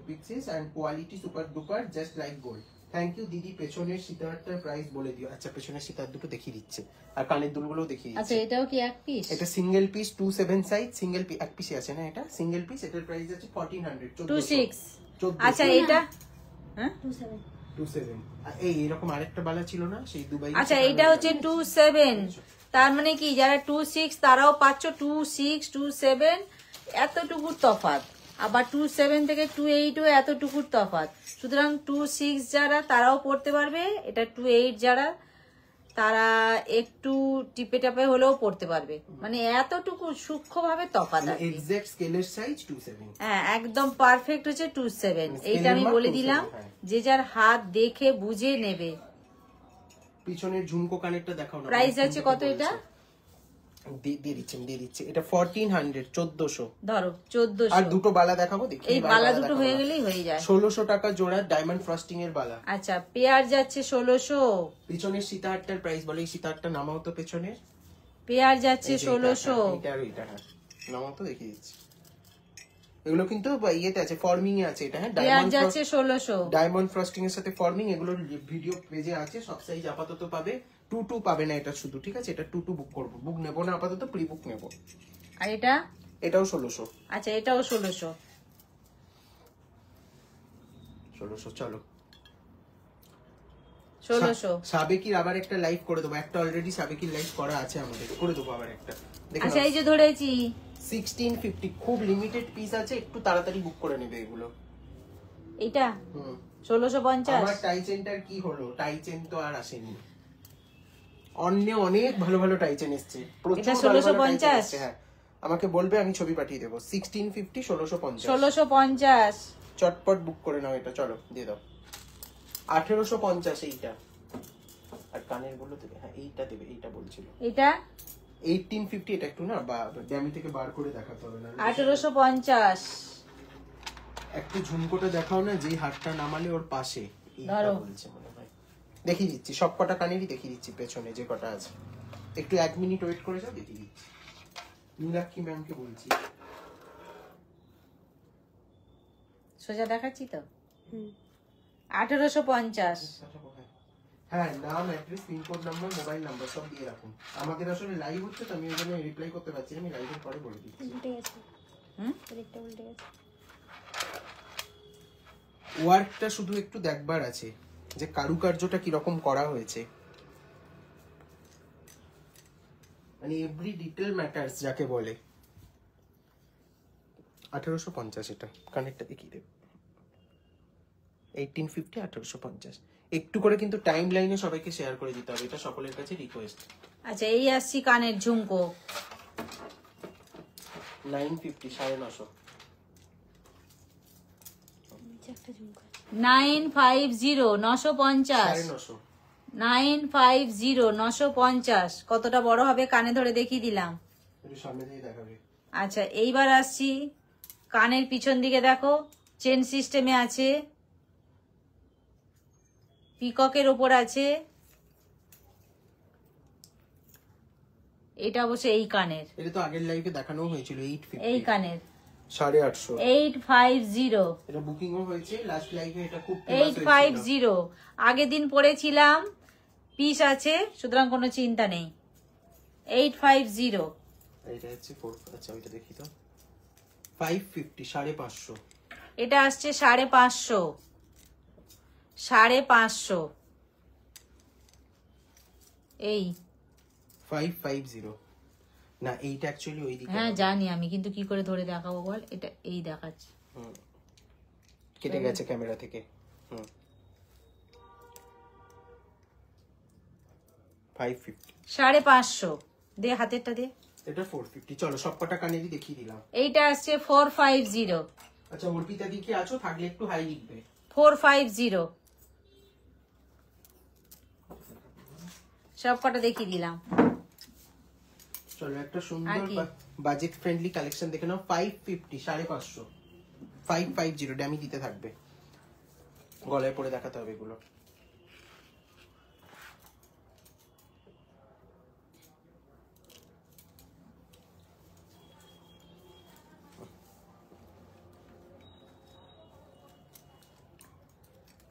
Pieces and quality super duper, just like gold. Thank you দিদি। পেছনের সীতাহারটার price বলে দিও। আচ্ছা পেছনের সীতাহার দুটো দেখিয়ে দিচ্ছে, আর কানের দুলগুলো দেখিয়ে আচ্ছা দিচ্ছে। এটাও কি এক পিস? এটা single piece 27 size, single piece, এক পিসে আছে না, এটা সিঙ্গেল পিস, এটার প্রাইস আছে 1400 26। 1400। আচ্ছা এটা হ্যাঁ 27 এই এরকম আরেকটা বালা ছিল না সেই দুবাই। আচ্ছা এটা হচ্ছে 27, তার মানে কি যারা 26 তারাও পাচ্ছ 26 27, এতটুকুর তফাৎ। আবার 27 থেকে 28ও এতটুকুর তফাৎ। সুতরাং 26 যারা তারাও পড়তে পারবে, এটা 28 যারা তারা একটু টিপে টাপে হলেও পড়তে পারবে, মানে এতটুকু সূক্ষ্মভাবে তফাৎ আর কি। এক্সাক্ট স্কেলের সাইজ 27। হ্যাঁ একদম পারফেক্ট হচ্ছে 27। এইটা আমি মাপ বলে 27, দিলাম, হ্যাঁ। যে যার হাত দেখে বুঝে নেবে। পিছনের ঝুমকো কানেরটা দেখাও না। প্রাইস আছে কত এটা? দিয়ে দিচ্ছে এটা 1400 1400। ধরো 1400। আর দুটো বালা দেখাবো, দেখি এই বালা দুটো হয়ে গেলেই হয়ে যায়। 1600 টাকা জোড়া ডায়মন্ড ফ্রস্টিং এর বালা। আচ্ছা পেয়ার যাচ্ছে 1600। পিছনের সীতাহারটার প্রাইস বলে, এই সীতাহারটা নামাও তো পেছনের। পেয়ার যাচ্ছে 1600। এটা আর এটা, হ্যাঁ নামাও তো দেখিয়ে দিচ্ছি। এগুলো কিন্তু ইয়েতে আছে, ফর্মিং এ আছে এটা, হ্যাঁ পেয়ার যাচ্ছে 1600। ডায়মন্ড ফ্রস্টিং এর সাথে ফর্মিং, এগুলো ভিডিও পেজে আছে, সব সাইজ আপাতত পাবে। 22 পাবে না এটা শুধু, ঠিক আছে, এটা 22 বুক করব, বুক নেব না আপাতত, প্রি বুক নেব। আর এটা? এটাও 1600। আচ্ছা এটাও 1600। 1600 চলো 1600। সাবেকির আবার একটা লাইভ করে দেবো, একটা অলরেডি সাবেকির লাইভ করা আছে আমাদের, করে দেবো আবার একটা। আচ্ছা এই যে ধরেছি 1650, খুব লিমিটেড পিস আছে, একটু তাড়াতাড়ি বুক করে নেবে এগুলো। এইটা 1650। আমার টাই চেনটার কি হলো? টাই চেন তো আর আসেনি, অন্য অনেক ভালো ভালো টাই চেন এসছে, এটা 1650? হ্যাঁ আমাকে বলবে, আমি ছবি পাঠিয়ে দেবো। 1650 1650 1650 চটপট বুক করে নাও এটা, চলো দিয়ে দাও। 1850 এইটা, আর কানের গুলো দেবে, হ্যাঁ এইটা দেবে, এইটা বলছিল। এটা 1850, এটা একটু না ড্যামি থেকে বার করে দেখাতে হবে না। 1850। একটু ঝুমকোটা দেখাও না, যেই হাতটা নামালে ওর পাশে, এইটা ধরো। বলছে মনে হয়। দেখিয়ে দিচ্ছি, সব কটা কানেরই দেখিয়ে দিচ্ছি, পেছনে যে কটা আছে। একটু 1 মিনিট ওয়েট করে যাও, দেখিয়ে দিচ্ছি। নীলাক্ষী ম্যামকে বলছি। সোজা দেখাচ্ছি তো। 1850। হ্যাঁ, নাম, address, pincode number, mobile number সব দিয়ে রাখুন। আমাদের আসলে লাইভ হচ্ছে তো, আমি ওই জন্য রিপ্লাই করতে পারছি না, আমি লাইভের পরে বলে দিচ্ছি। উল্টে গেছে। এদিকটা উল্টে গেছে। ওয়ার্কটা শুধু একটু দেখবার আছে যে কারুকার্যটা কিরকম করা হয়েছে, মানে এভরি ডিটেল ম্যাটার্স যাকে বলে। 1850 এটা কানেরটা দেখিয়ে দেব। 1850 1850। একটু করে কিন্তু টাইম লাইনে সবাইকে শেয়ার করে দিতে হবে, এটা সকলের কাছে রিকোয়েস্ট। আচ্ছা এই আসছি কানের ঝুমকো 950 950। নিচে একটা ঝুমকা। 950 950 950। 950 950 কতটা বড় হবে কানে ধরে দেখিয়ে দিলাম। একটু সামনে দিয়ে দেখাবে। আচ্ছা এইবার আসছি কানের পিছন দিকে, দেখো চেন সিস্টেমে আছে, পিককের ওপর আছে। এটা অবশ্য এই কানের, এটা তো আগের লাইভে দেখানো হয়েছিল 850। এই কানের 850। 850 এটা বুকিংও হয়েছে লাস্ট লাইভে, এটা খুব 850 আগের দিন পড়েছিলাম, পিস আছে, সুতরাং কোনো চিন্তা নেই। 850 এটা হচ্ছে 4। আচ্ছা ওইটা দেখি তো। 550 550। এটা আসছে 550 550 এই 550 না, এইটা অ্যাকচুয়ালি ওই দিকে। হ্যাঁ জানি আমি, কিন্তু কি করে ধরে দেখাবো বল, এটা এই দেখাচ্ছে। কেটে গেছে ক্যামেরা থেকে। 550। 550 দে, হাতেরটা দে। এটা 450। চলো সব কটা কানেরই দেখিয়ে দিলাম। এইটা আসছে 450। আচ্ছা অর্পিতা দি কি আছো? থাকলে একটু হাই লিখবে। 450 সব কটা দেখিয়ে দিলাম। চলো একটা আর সুন্দর কি? বাজেট ফ্রেন্ডলি কালেকশন দেখে নাও। 550 550 550 ড্যামি দিতে থাকবে, গলায় পরে দেখাতে হবে এগুলো।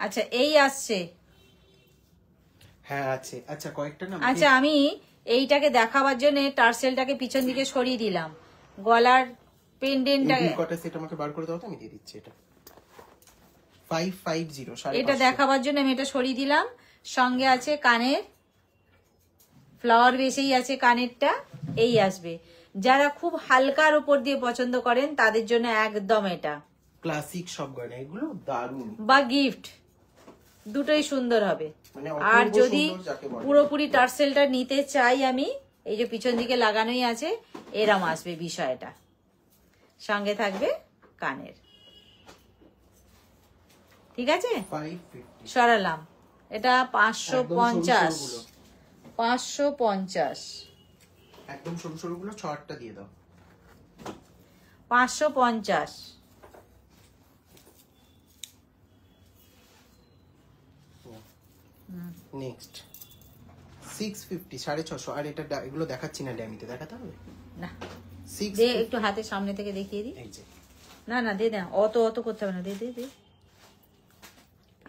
আচ্ছা এই আসছে। হ্যাঁ আছে। আচ্ছা কয়েকটা না। আচ্ছা আমি এইটাকে দেখাবার জন্য টার্সেলটাকে পিছন দিকে সরিয়ে দিলাম, গলার পেন্ডেন্টটাকে। কটা সেট আমাকে বার করে দাও তো, আমি দিয়ে দিচ্ছি। এটা 550 এটা দেখাবার জন্য আমি এটা সরিয়ে দিলাম। সঙ্গে আছে কানের ফ্লাওয়ার বেসেই আছে কানেরটা, এই আসবে। যারা খুব হালকার উপর দিয়ে পছন্দ করেন তাদের জন্য একদম এটা ক্লাসিক সব গয়না, এগুলো দারুণ। বা গিফট দুটোই সুন্দর হবে। মানে আর অপূর্ব যদি সুন্দর যাকে বলে। পুরোপুরি টার্সেলটা নিতে চাই আমি, এই যে পিছন দিকে লাগানোই আছে, এরম আসবে বিষয়টা। সঙ্গে থাকবে কানের, ঠিক আছে? 550। সরালাম। এটা 550 গুলো। 550 একদম সরু সরু গুলো 6-8টা দিয়ে দাও। 550 নেক্সট 650 650। আর এটা এগুলো দেখাচ্ছি না, ড্যামিতে দেখাতে হবে না 6 দে, একটু হাতের সামনে থেকে দেখিয়ে দি। এই যে না না দে, অত অত করতে হবে না, দে দে দে।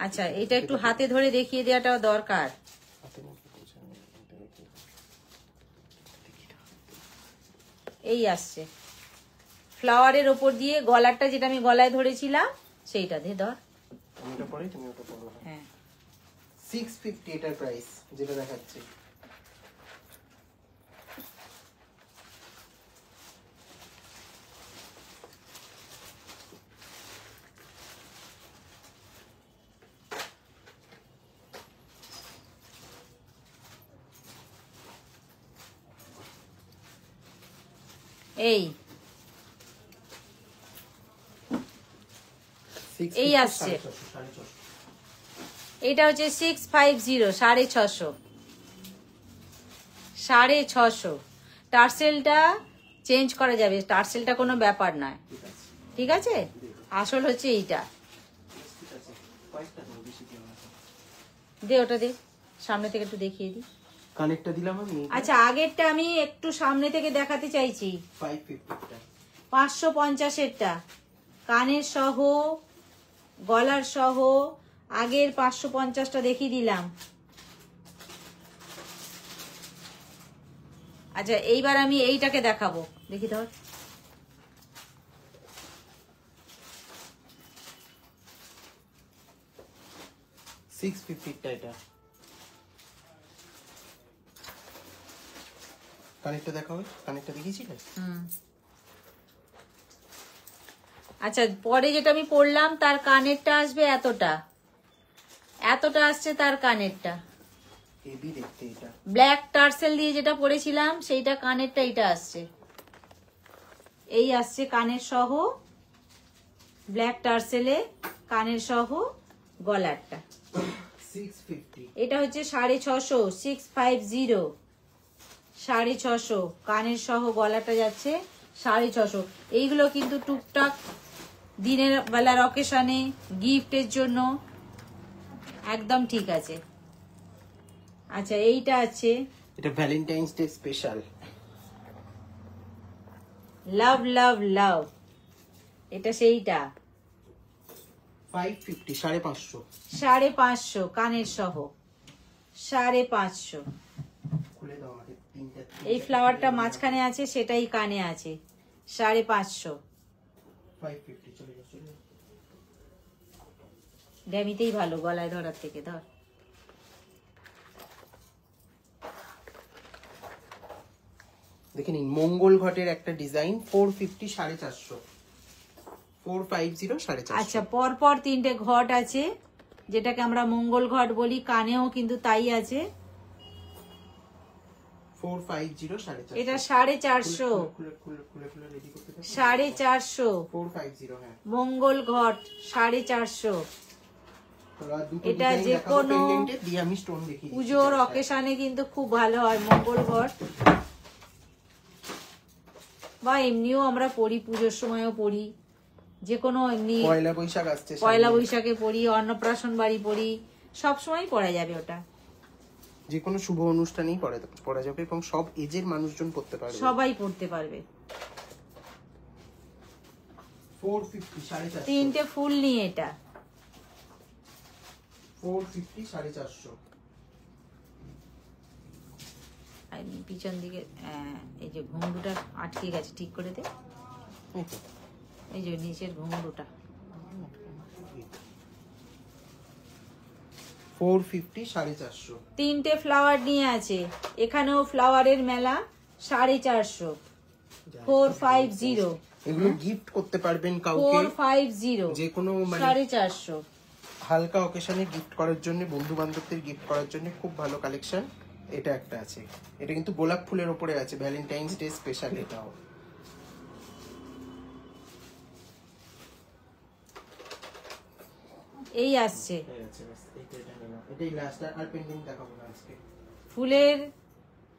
আচ্ছা এটা একটু হাতে ধরে দেখিয়ে দেওয়াটাও দরকার। হাতে মুখে পৌঁছে আমি এটা দেখি। এই আসছে ফ্লাওয়ারের ওপর দিয়ে গলারটা, যেটা আমি গলায় ধরেছিলাম সেইটা দে ধর। আমি এটা পরে, তুমি ওটা পরো। হ্যাঁ 650 এটার প্রাইস যেটা দেখাচ্ছি। এই 650 এই আসছে। 650। এটা হচ্ছে 650 650 650। টার্সেলটা চেঞ্জ করা যাবে, টার্সেলটা কোনো ব্যাপার নয়, ঠিক আছে ঠিক আছে? আসল হচ্ছে এইটা। ঠিক আছে। কয়েকটা দাও, বেশি দিও না। দে ওটা দে, সামনে থেকে একটু দেখিয়ে দি। কানেক্টটা দিলাম আমি। আচ্ছা আগেরটা আমি একটু সামনে থেকে দেখাতে চাইছি। 550টা 550-এরটা কানের সহ গলার সহ আগের 550টা দেখিয়ে দিলাম। আচ্ছা এইবার আমি এইটাকে দেখাবো, দেখি ধর। 650 টা এটা। কানেরটা দেখাও, কানেরটা দেখিয়েছিলে? আচ্ছা পরে যেটা আমি পরলাম তার কানেরটা আসবে এতটা, এতটা আসছে তার কানেরটা। হেভি দেখতে এটা। ব্ল্যাক টার্সেল দিয়ে যেটা পরেছিলাম সেইটা কানেরটা এটা আসছে, এই আসছে কানের সহ, ব্ল্যাক টার্সেলে কানের সহ গলারটা। 650। এটা হচ্ছে 650, 650, 650 কানের সহ গলাটা যাচ্ছে 650। এইগুলো কিন্তু টুকটাক দিনের বেলার অকেশনে গিফটের জন্য একদম ঠিক আছে। আচ্ছা এইটা আছে, এটা ভ্যালেন্টাইন্স ডে স্পেশাল। লাভ লাভ লাভ, এটা সেইটা 550, 550। 550 কানের সহ 550। খুলে দাও আমাকে তিনটা। এই ফ্লাওয়ারটা মাঝখানে আছে, সেটাই কানে আছে, 550। 550 চলে যাও, চলে যাও। ড্যামিতেই ভালো গলায় ধরার থেকে, ধর। দেখে নিন মঙ্গল ঘটের একটা ডিজাইন, 450, 450। 450, 450। আচ্ছা পরপর তিনটে ঘট আছে, যেটাকে আমরা মঙ্গল ঘট বলি, কানেও কিন্তু তাই আছে। 450, 450। এটা 450, খুলে খুলে খুলে খুলে রেডি করতে দাও। 450 450, হ্যাঁ। মঙ্গল ঘট 450। তোরা দুটো এটা ডিজাইন যে দেখাবো কোনো পেন্ডেন্টে, দিয়ে আমি স্টোন দেখিয়ে দিচ্ছি। পুজোর অকেশনে কিন্তু খুব ভালো হয় মঙ্গল ঘট, বা এমনিও আমরা পড়ি, পুজোর সময়ও পড়ি, যে কোনো এমনি পয়লা বৈশাখ আসছে, পয়লা বৈশাখে পড়ি, অন্নপ্রাশন বাড়ি পড়ি, সবসময় পড়া যাবে ওটা, যে কোনো শুভ অনুষ্ঠানেই পড়া যাবে এবং সব এজের মানুষজন পড়তে পারবে। সবাই পড়তে পারবে। 450, 450। তিনটে ফুল নিয়ে এটা 450, 450। আর পিছন দিকে এই যে ঘুঙরুটা আটকে গেছে, ঠিক করে দে। এই তো। এই যে নিচের ঘুঙরুটা 450, 450। তিনটে ফ্লাওয়ার নিয়ে আছে, এখানেও ফ্লাওয়ারের মেলা, 450। 450, এগুলো গিফট করতে পারবেন কাউকে, 450, যে কোনো মানে 450। হালকা অকেশনে গিফট করার জন্য, বন্ধু বান্ধবদের গিফট করার জন্য খুব ভালো কালেকশন। এটা একটা আছে, এটা কিন্তু গোলাপ ফুলের উপরে আছে, ভ্যালেন্টাইন্স ডে স্পেশাল এটাও। এই আসছে এটাই লাস্ট, আর পেন্ডিং দেখাবো না আজকে। ফুলের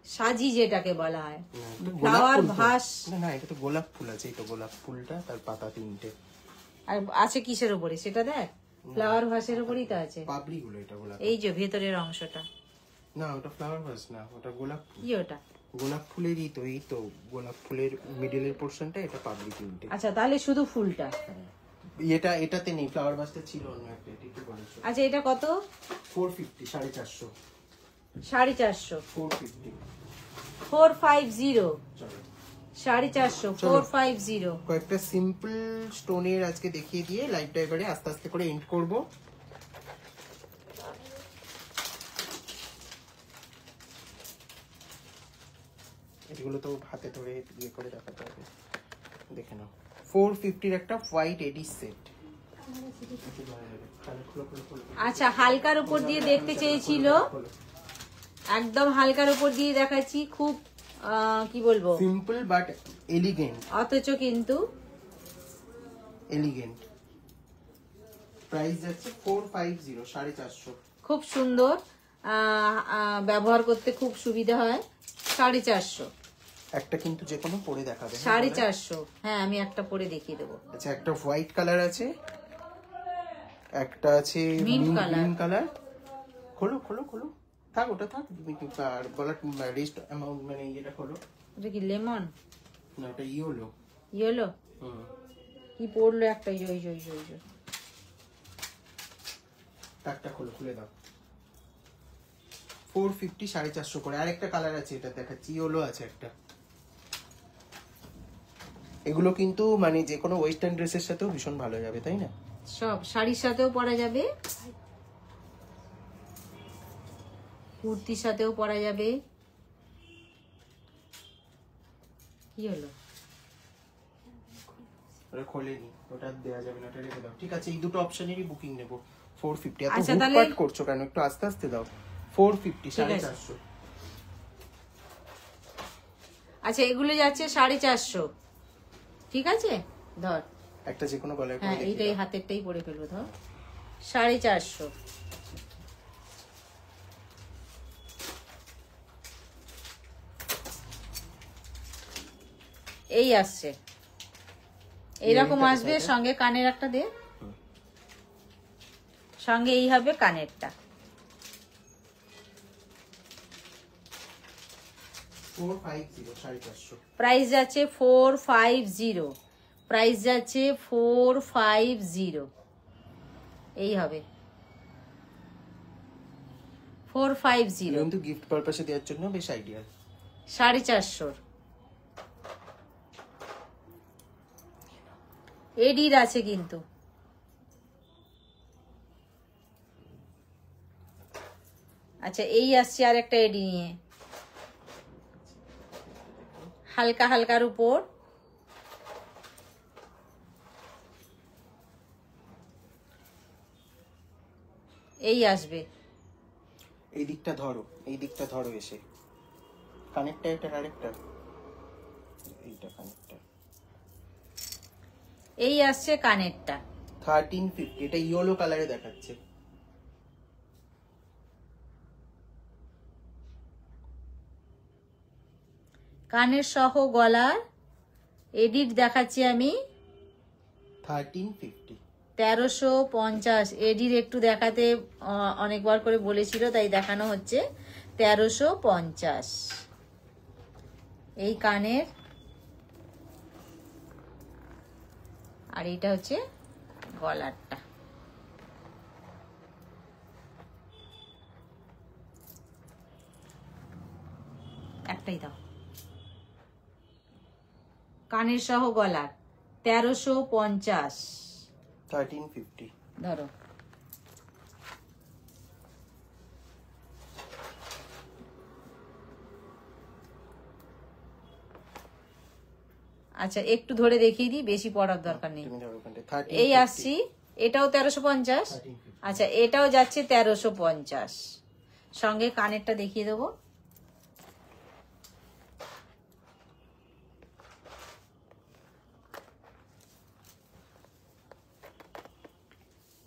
সাজি যেটাকে বলা হয়, না, এটা গোলাপ ফ্লাওয়ার ফুল তো। ভাস। না না, এটা তো গোলাপ ফুল আছে, এই তো গোলাপ ফুলটা, তার পাতা তিনটে। আর আছে কিসের উপরে সেটা দেখ, ফ্লাওয়ার ভাসের উপরেই তো আছে। পাপড়ি গুলো, এটা গোলাপ। এই যে ভেতরের অংশটা, না ওটা ফ্লাওয়ার ভাস না, ওটা গোলাপ ফুল। কি ওটা? গোলাপ ফুলেরই তো, এই তো গোলাপ ফুলের মিডলের পোরশনটা, এটা পাপড়ি তিনটে। আচ্ছা তাহলে শুধু ফুলটা। এটা এটাতে নেই, ফ্লাওয়ার ভাসটা ছিল অন্য একটা, এটা কি বলেছো? আচ্ছা এটা কত? 450, 450। 450, 450 450, চলো। 450, 450। কয়েকটা সিম্পল স্টোনের আজকে দেখিয়ে দিয়ে লাইভটা এবারে আস্তে আস্তে করে এন্ড করব। এগুলো তো হাতে ধরে ইয়ে করে দেখাতে হবে, দেখে নাও। 450 একটা হোয়াইট এডি সেট। আচ্ছা হালকার উপর দিয়ে দেখতে চেয়েছিল, একদম হালকার উপর দিয়ে দেখাচ্ছি, খুব কি বলবো, সিম্পল বাট এলিগেন্ট, অথচ কিন্তু এলিগেন্ট। প্রাইস যাচ্ছে 450, 450। খুব সুন্দর, ব্যবহার করতে খুব সুবিধা হয়। 450, একটা কিন্তু যে কোনো পরে দেখাবে। 450। হ্যাঁ আমি একটা পরে দেখিয়ে দেবো। আচ্ছা একটা হোয়াইট কালার আছে, একটা আছে Mint মিন্ট color। কালার। খোলো খোলো খোলো, থাক ওটা থাক। আর গলার রেস্ট অ্যামাউন্ট মানে এটা খোলো। এটা কি লেমন? না এটা ইয়েলো। ইয়েলো কি পড়লো একটা, ওই টাকটা খোলো, খুলে দাও। 450 450 করে। আরেকটা কালার আছে, এটা দেখাচ্ছি, ইয়েলো আছে একটা। এগুলো কিন্তু মানে যে কোনো ওয়েস্টার্ন ড্রেসের সাথেও ভীষণ ভালো যাবে, তাই না? সব শাড়ির সাথেও পরা যাবে, কুর্তির সাথেও পরা যাবে। কি হলো? ওটা খোলেনি, ওটা দেওয়া যাবে না, ওটা রেখে দাও। ঠিক আছে, এই দুটো অপশনেরই বুকিং নেব। 450। এত আচ্ছা, তাহলে- হুটপাট করছো কেন? একটু আস্তে আস্তে দাও। 450 450। আচ্ছা, এগুলো যাচ্ছে 450। ঠিক আছে, ধর। একটা যে কোনো গলায় হ্যাঁ, এইটাই হাতেরটাই পরে ফেলবো, ধর। 450। এই আসছে, এইরকম আসবে। সঙ্গে কানের একটা দে, সঙ্গে এই হবে কানেরটা। 450 450। প্রাইস যাচ্ছে 450। প্রাইস যাচ্ছে 450। এই হবে 450। কিন্তু গিফট পারপাসে দেওয়ার জন্য বেশ আইডিয়াল। 450 এডির আছে কিন্তু। আচ্ছা, এই আসছে আর একটা এডি নিয়ে, হালকা হালকার উপর। এই আসবে, এই দিকটা ধরো, এই দিকটা ধরো এসে। কানেক্টটা এটা আরেকটা, এইটা কানেক্টটা। এই আসছে কানেরটা। 1350। এটা ইয়েলো কালারে দেখাচ্ছে। কানের সহ গলার এডিট দেখাচ্ছি আমি 1350। 1350। এডির একটু দেখাতে অনেকবার করে বলেছিল, তাই দেখানো হচ্ছে 1350। এই কানের, আর এইটা হচ্ছে গলারটা। একটাই দাও। কানের সহ গলার 1350। 1350। ধরো। আচ্ছা, একটু ধরে দেখিয়ে দিই, বেশি পড়ার দরকার নেই। তুমি ধরো ওখানটা। এই আসছি, এটাও 1350। আচ্ছা, এটাও যাচ্ছে 1350। সঙ্গে কানেরটা দেখিয়ে দেবো।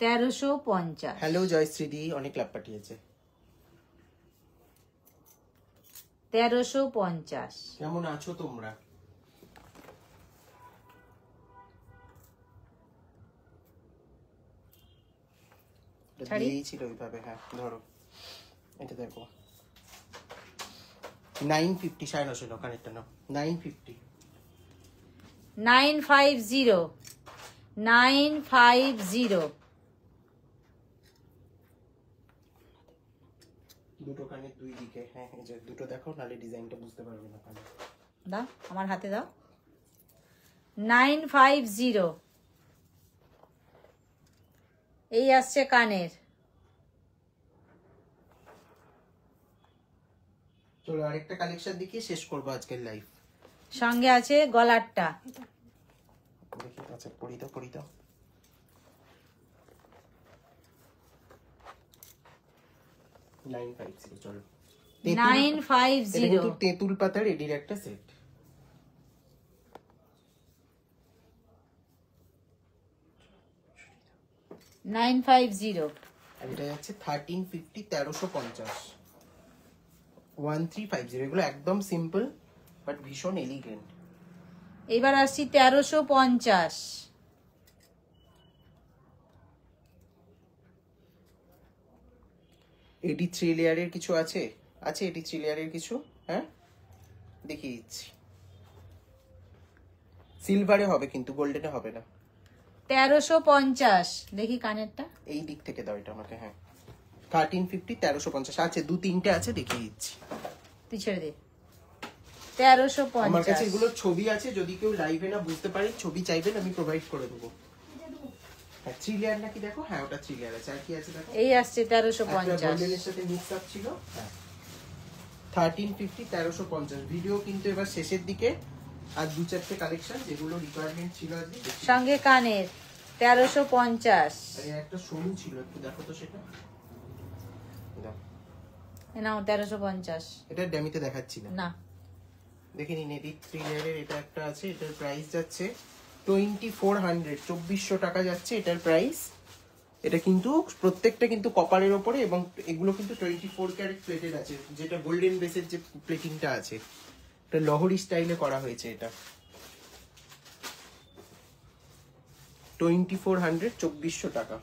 $1350। হ্যালো জয়শ্রী দি, অনেক লাভ পাঠিয়েছে। 1350। কেমন আছো তোমরা? ছাড়ি? দিয়েই ছিল ওইভাবে। হ্যাঁ ধরো, এটা দেখো। 950 950 নাও, কানেক্টটা নাও। 950। 950। 950। দুটো কানের দুই দিকে। হ্যাঁ, এই যে দুটো দেখো, নালে ডিজাইনটা বুঝতে পারবে না কানে। দাও, আমার হাতে দাও। 950। এই আসছে কানের। চলো আরেকটা কালেকশন দেখিয়ে শেষ করবো আজকের লাইভ। সঙ্গে আছে গলারটা। দেখি, আচ্ছা পরি দাও। 950। চলো। 950। এটা কিন্তু তেঁতুল পাতার এডির একটা সেট। 950। আর এটা যাচ্ছে 1350 1350। 1350। এগুলো একদম সিম্পল বাট ভীষণ এলিগেন্ট। এবার আসছি 1350। এডি 3 লেয়ারের কিছু আছে? আছে এডি 3 লেয়ারের কিছু? হ্যাঁ, দেখিয়ে দিচ্ছি। সিলভারে হবে কিন্তু গোল্ডেনে হবে না। 1350। দেখি কানেরটা। এই দিক থেকে দাও এটা আমাকে। হ্যাঁ, 1350 1350 আছে, 2-3টে আছে, দেখিয়ে দিচ্ছি। তুই ছেড়ে দে। 1350। আমার কাছে এগুলো ছবি আছে, যদি কেউ লাইভে না বুঝতে পারে ছবি চাইবেন আমি প্রোভাইড করে দেবো। হ্যাঁ 3 লেয়ার নাকি দেখো, হ্যাঁ ওটা 3 লেয়ার আছে। আর কি আছে দেখো, এই আসছে 1350। গোল্ডেনের সাথে মিক্স আপ ছিল। হ্যাঁ 1350 1350। ভিডিও কিন্তু এবার শেষের দিকে, আর 2-4টে কালেকশন যেগুলো রিকোয়ারমেন্ট ছিল আজকে। সঙ্গে কানের 1350। আর একটা সরু ছিল, একটু দেখো তো সেটা। দাও, নাও 1350। এটা ড্যামিতে দেখাচ্ছি না, না দেখে নিন। এদিক 3 লেয়ারের এটা একটা আছে, এটার প্রাইস যাচ্ছে 2400, 2400 টাকা যাচ্ছে এটার প্রাইস। এটা কিন্তু প্রত্যেকটা কিন্তু কপারের ওপরে, এবং এগুলো কিন্তু 24 ক্যারেট প্লেটেড আছে, যেটা গোল্ডেন বেসের যে প্লেটিংটা আছে, এটা লহরি স্টাইলে করা হয়েছে। এটা 2400, 2400 টাকা।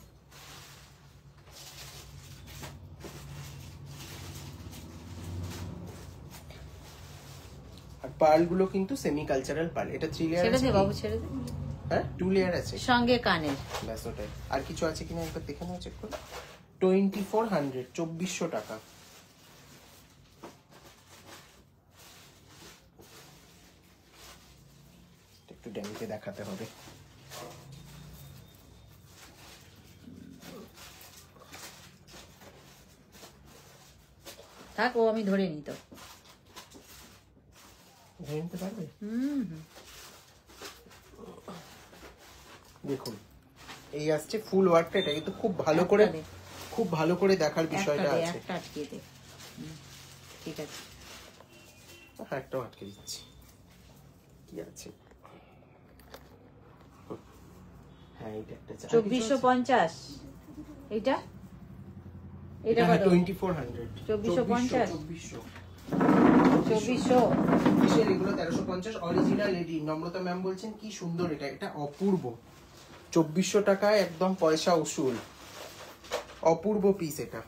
আর পার্ল গুলো কিন্তু সেমি কালচারাল পার্ল। এটা 3 লেয়ার ছেড়ে আছে দে কি? বাবু, ছেড়ে দে। হ্যাঁ 2 লেয়ার আছে। সঙ্গে কানের ব্যাস ওটাই। আর কিছু আছে কিনা একবার দেখে নাও, চেক করো। 2400, 2400 টাকা। একটু ড্যামিতে দেখাতে হবে। থাক, ও আমি ধরে নিত। ধরে নিতে পারবে? দেখুন এই আসছে ফুল ওয়ার্কটা। এটা কিন্তু খুব ভালো করে, খুব ভালো করে দেখার বিষয়টা আছে। একটা আটকে দে। ঠিক আছে, হ্যাঁ একটাও আটকে দিচ্ছি। কি আছে? হ্যাঁ এটা একটা 2450। এইটা এটা কত? 2400, 2450, 2400। 2400। কিসের এগুলো? 1350 অরিজিনাল এডি। নম্রতা ম্যাম বলছেন কি সুন্দর এটা, এটা অপূর্ব। 2400 টাকায় একদম পয়সা উসুল, অপূর্ব পিস এটা।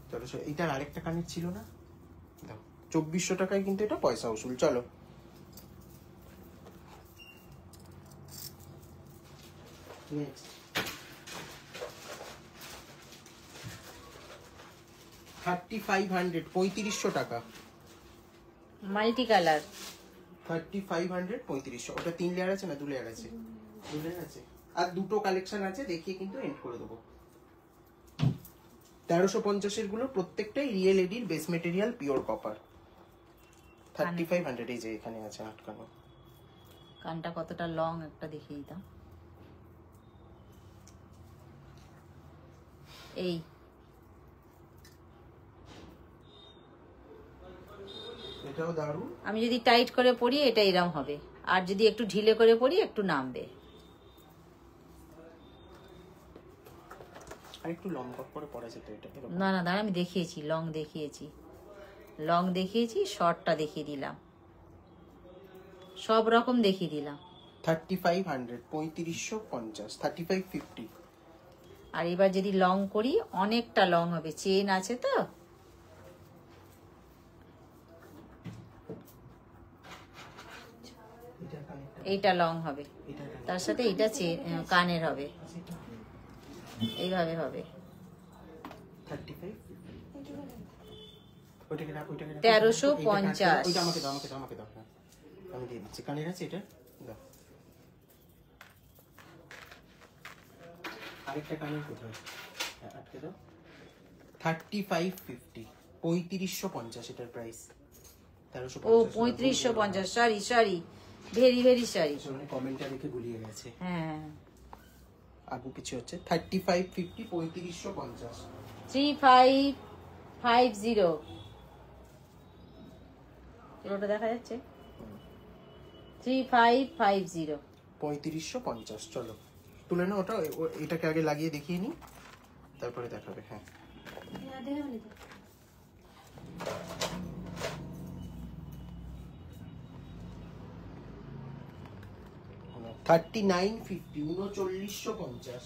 চলো এটার আরেকটা কানের ছিল না, দাও। 2400 টাকায় কিন্তু এটা পয়সা উসুল। চলো নেক্সট। 3500, 3500 টাকা। Multi colour 3500, 3500। ওটা 3 লেয়ার আছে না 2 লেয়ার আছে? 2 লেয়ার আছে। আর দুটো কালেকশন আছে, দেখিয়ে কিন্তু এন্ড করে দেবো। 1350 এর গুলো প্রত্যেকটাই রিয়েল এডির বেস মেটেরিয়াল, পিওর কপার। 3500 এই যে এখানে আছে আটকানো। কানটা কতটা লং একটা দেখিয়ে দিতাম। এই এটাও দারুণ। আমি যদি টাইট করে পরি এটা এরকম হবে, আর যদি একটু ঢিলে করে পরি একটু নামবে। আর একটু লং কট করে পরা যেত এটা। না না দাঁড়া, আমি দেখিয়েছি, লং দেখিয়েছি, লং দেখিয়েছি, শর্টটা দেখিয়ে দিলাম, সব রকম দেখিয়ে দিলাম। 3500, 3550, 3550। আর এবার যদি লং করি অনেকটা লং হবে, চেন আছে তো। এইটা লং হবে, তার সাথে এইটা কানের হবে, এইভাবে হবে। 1350। ওইটা আমাকে দাও, আমাকে দাও, আমাকে দাও। আমি দিয়ে দিচ্ছি। কানের আছে এটা, দাও। আরেকটা কানের কোথায়? হ্যাঁ আটকে দাও। 3550, 3550 এটার প্রাইস। 1350। ও 3550, sorry sorry, very very sorry. কমেন্টটা দেখে গুলিয়ে গেছে। হ্যাঁ আগু কিছু হচ্ছে। 3550, 3550। 3550 এগুলোটা দেখা যাচ্ছে। 3550 3550। চলো তুলে নাও ওটা, এটাকে আগে লাগিয়ে দেখিয়ে নি, তারপরে দেখাবে। হ্যাঁ 3950,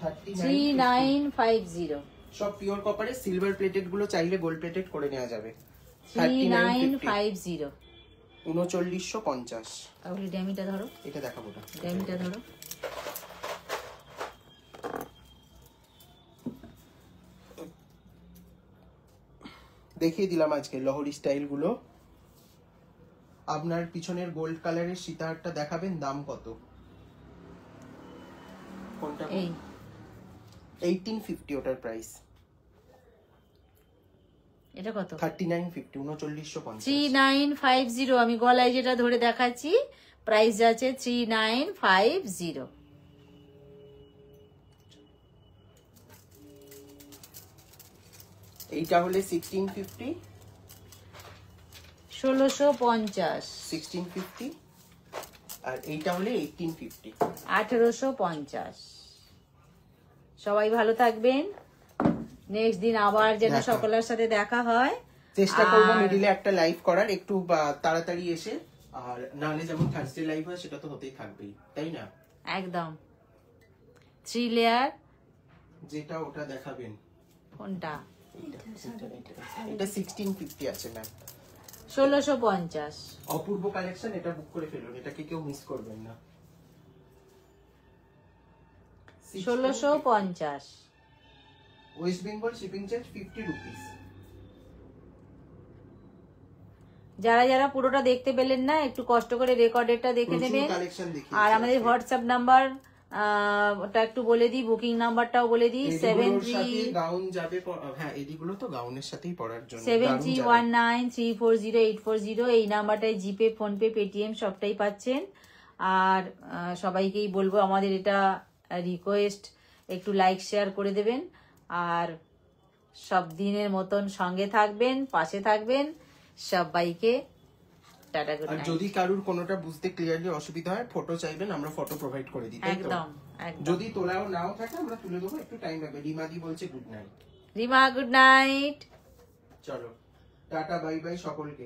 3950 সব পিওর কপারে। সিলভার প্লেটেড গুলো চাইলে গোল্ড প্লেটেড করে নেওয়া যাবে। 3950 3950। তাহলে ড্যামিটা ধরো, এটা দেখাবো না, ড্যামিটা ধরো। দেখিয়ে দিলাম আজকে লহরি স্টাইল গুলো। আপনার পিছনের গোল্ড কালারের সীতাহারটা দেখাবেন, দাম কত? কোনটা? এই 1850 ওটার প্রাইস। এটা কত? 3950, 3950। 3950। আমি গলায় যেটা ধরে দেখাচ্ছি প্রাইস আছে 3950। এইটা হলে 1650, 1650, 1650, আর এইটা হলে 1850। 1850। সবাই ভালো থাকবেন। নেক্সট দিন আবার যেন দেখা। সকলের সাথে দেখা হয়। চেষ্টা করবো মিডিলে একটা লাইভ করার, একটু তাড়াতাড়ি এসে। আর নাহলে যেমন থার্সডে লাইভ হয় সেটা তো হতেই থাকবেই, তাই না? একদম 3 লেয়ার। যেটা ওটা দেখাবেন। কোনটা? এটা 1650 আছে ম্যাম। 1650। অপূর্ব কালেকশন, এটা বুক করে ফেলুন, এটাকে কেউ মিস করবেন না। 1650। West Bengal shipping charge 50 rupees. যারা যারা পুরোটা দেখতে পেলেন না, একটু কষ্ট করে রেকর্ডেডটা দেখে প্রচুর নেবেন। কালেকশন দেখি। আর আমাদের হোয়াটসঅ্যাপ নাম্বার ওটা একটু বলে দিই, বুকিং নাম্বারটাও বলে দিই। 73 গাউন যাবে, হ্যাঁ এদিগুলো তো গাউনের সাথেই পরার জন্য। 7319340840 এই নাম্বারটায় জিপে, ফোনপে, পেটিএম সবটাই পাচ্ছেন। আর সবাইকেই বলবো আমাদের এটা রিকোয়েস্ট, একটু লাইক শেয়ার করে দেবেন। আর সব দিনের মতন সঙ্গে থাকবেন, পাশে থাকবেন। সবাইকে টাটা, গুড আর নাইট। যদি কারুর কোনোটা বুঝতে ক্লিয়ারলি অসুবিধা হয়, ফটো চাইবেন, আমরা ফটো প্রোভাইড করে দিই, তাই তো? একদম একদম। যদি তোলাও নাও থাকে আমরা তুলে দেবো, একটু টাইম লাগবে। রিমাদি বলছে good night. Rima good night. চলো টাটা, বাই বাই সকলকে।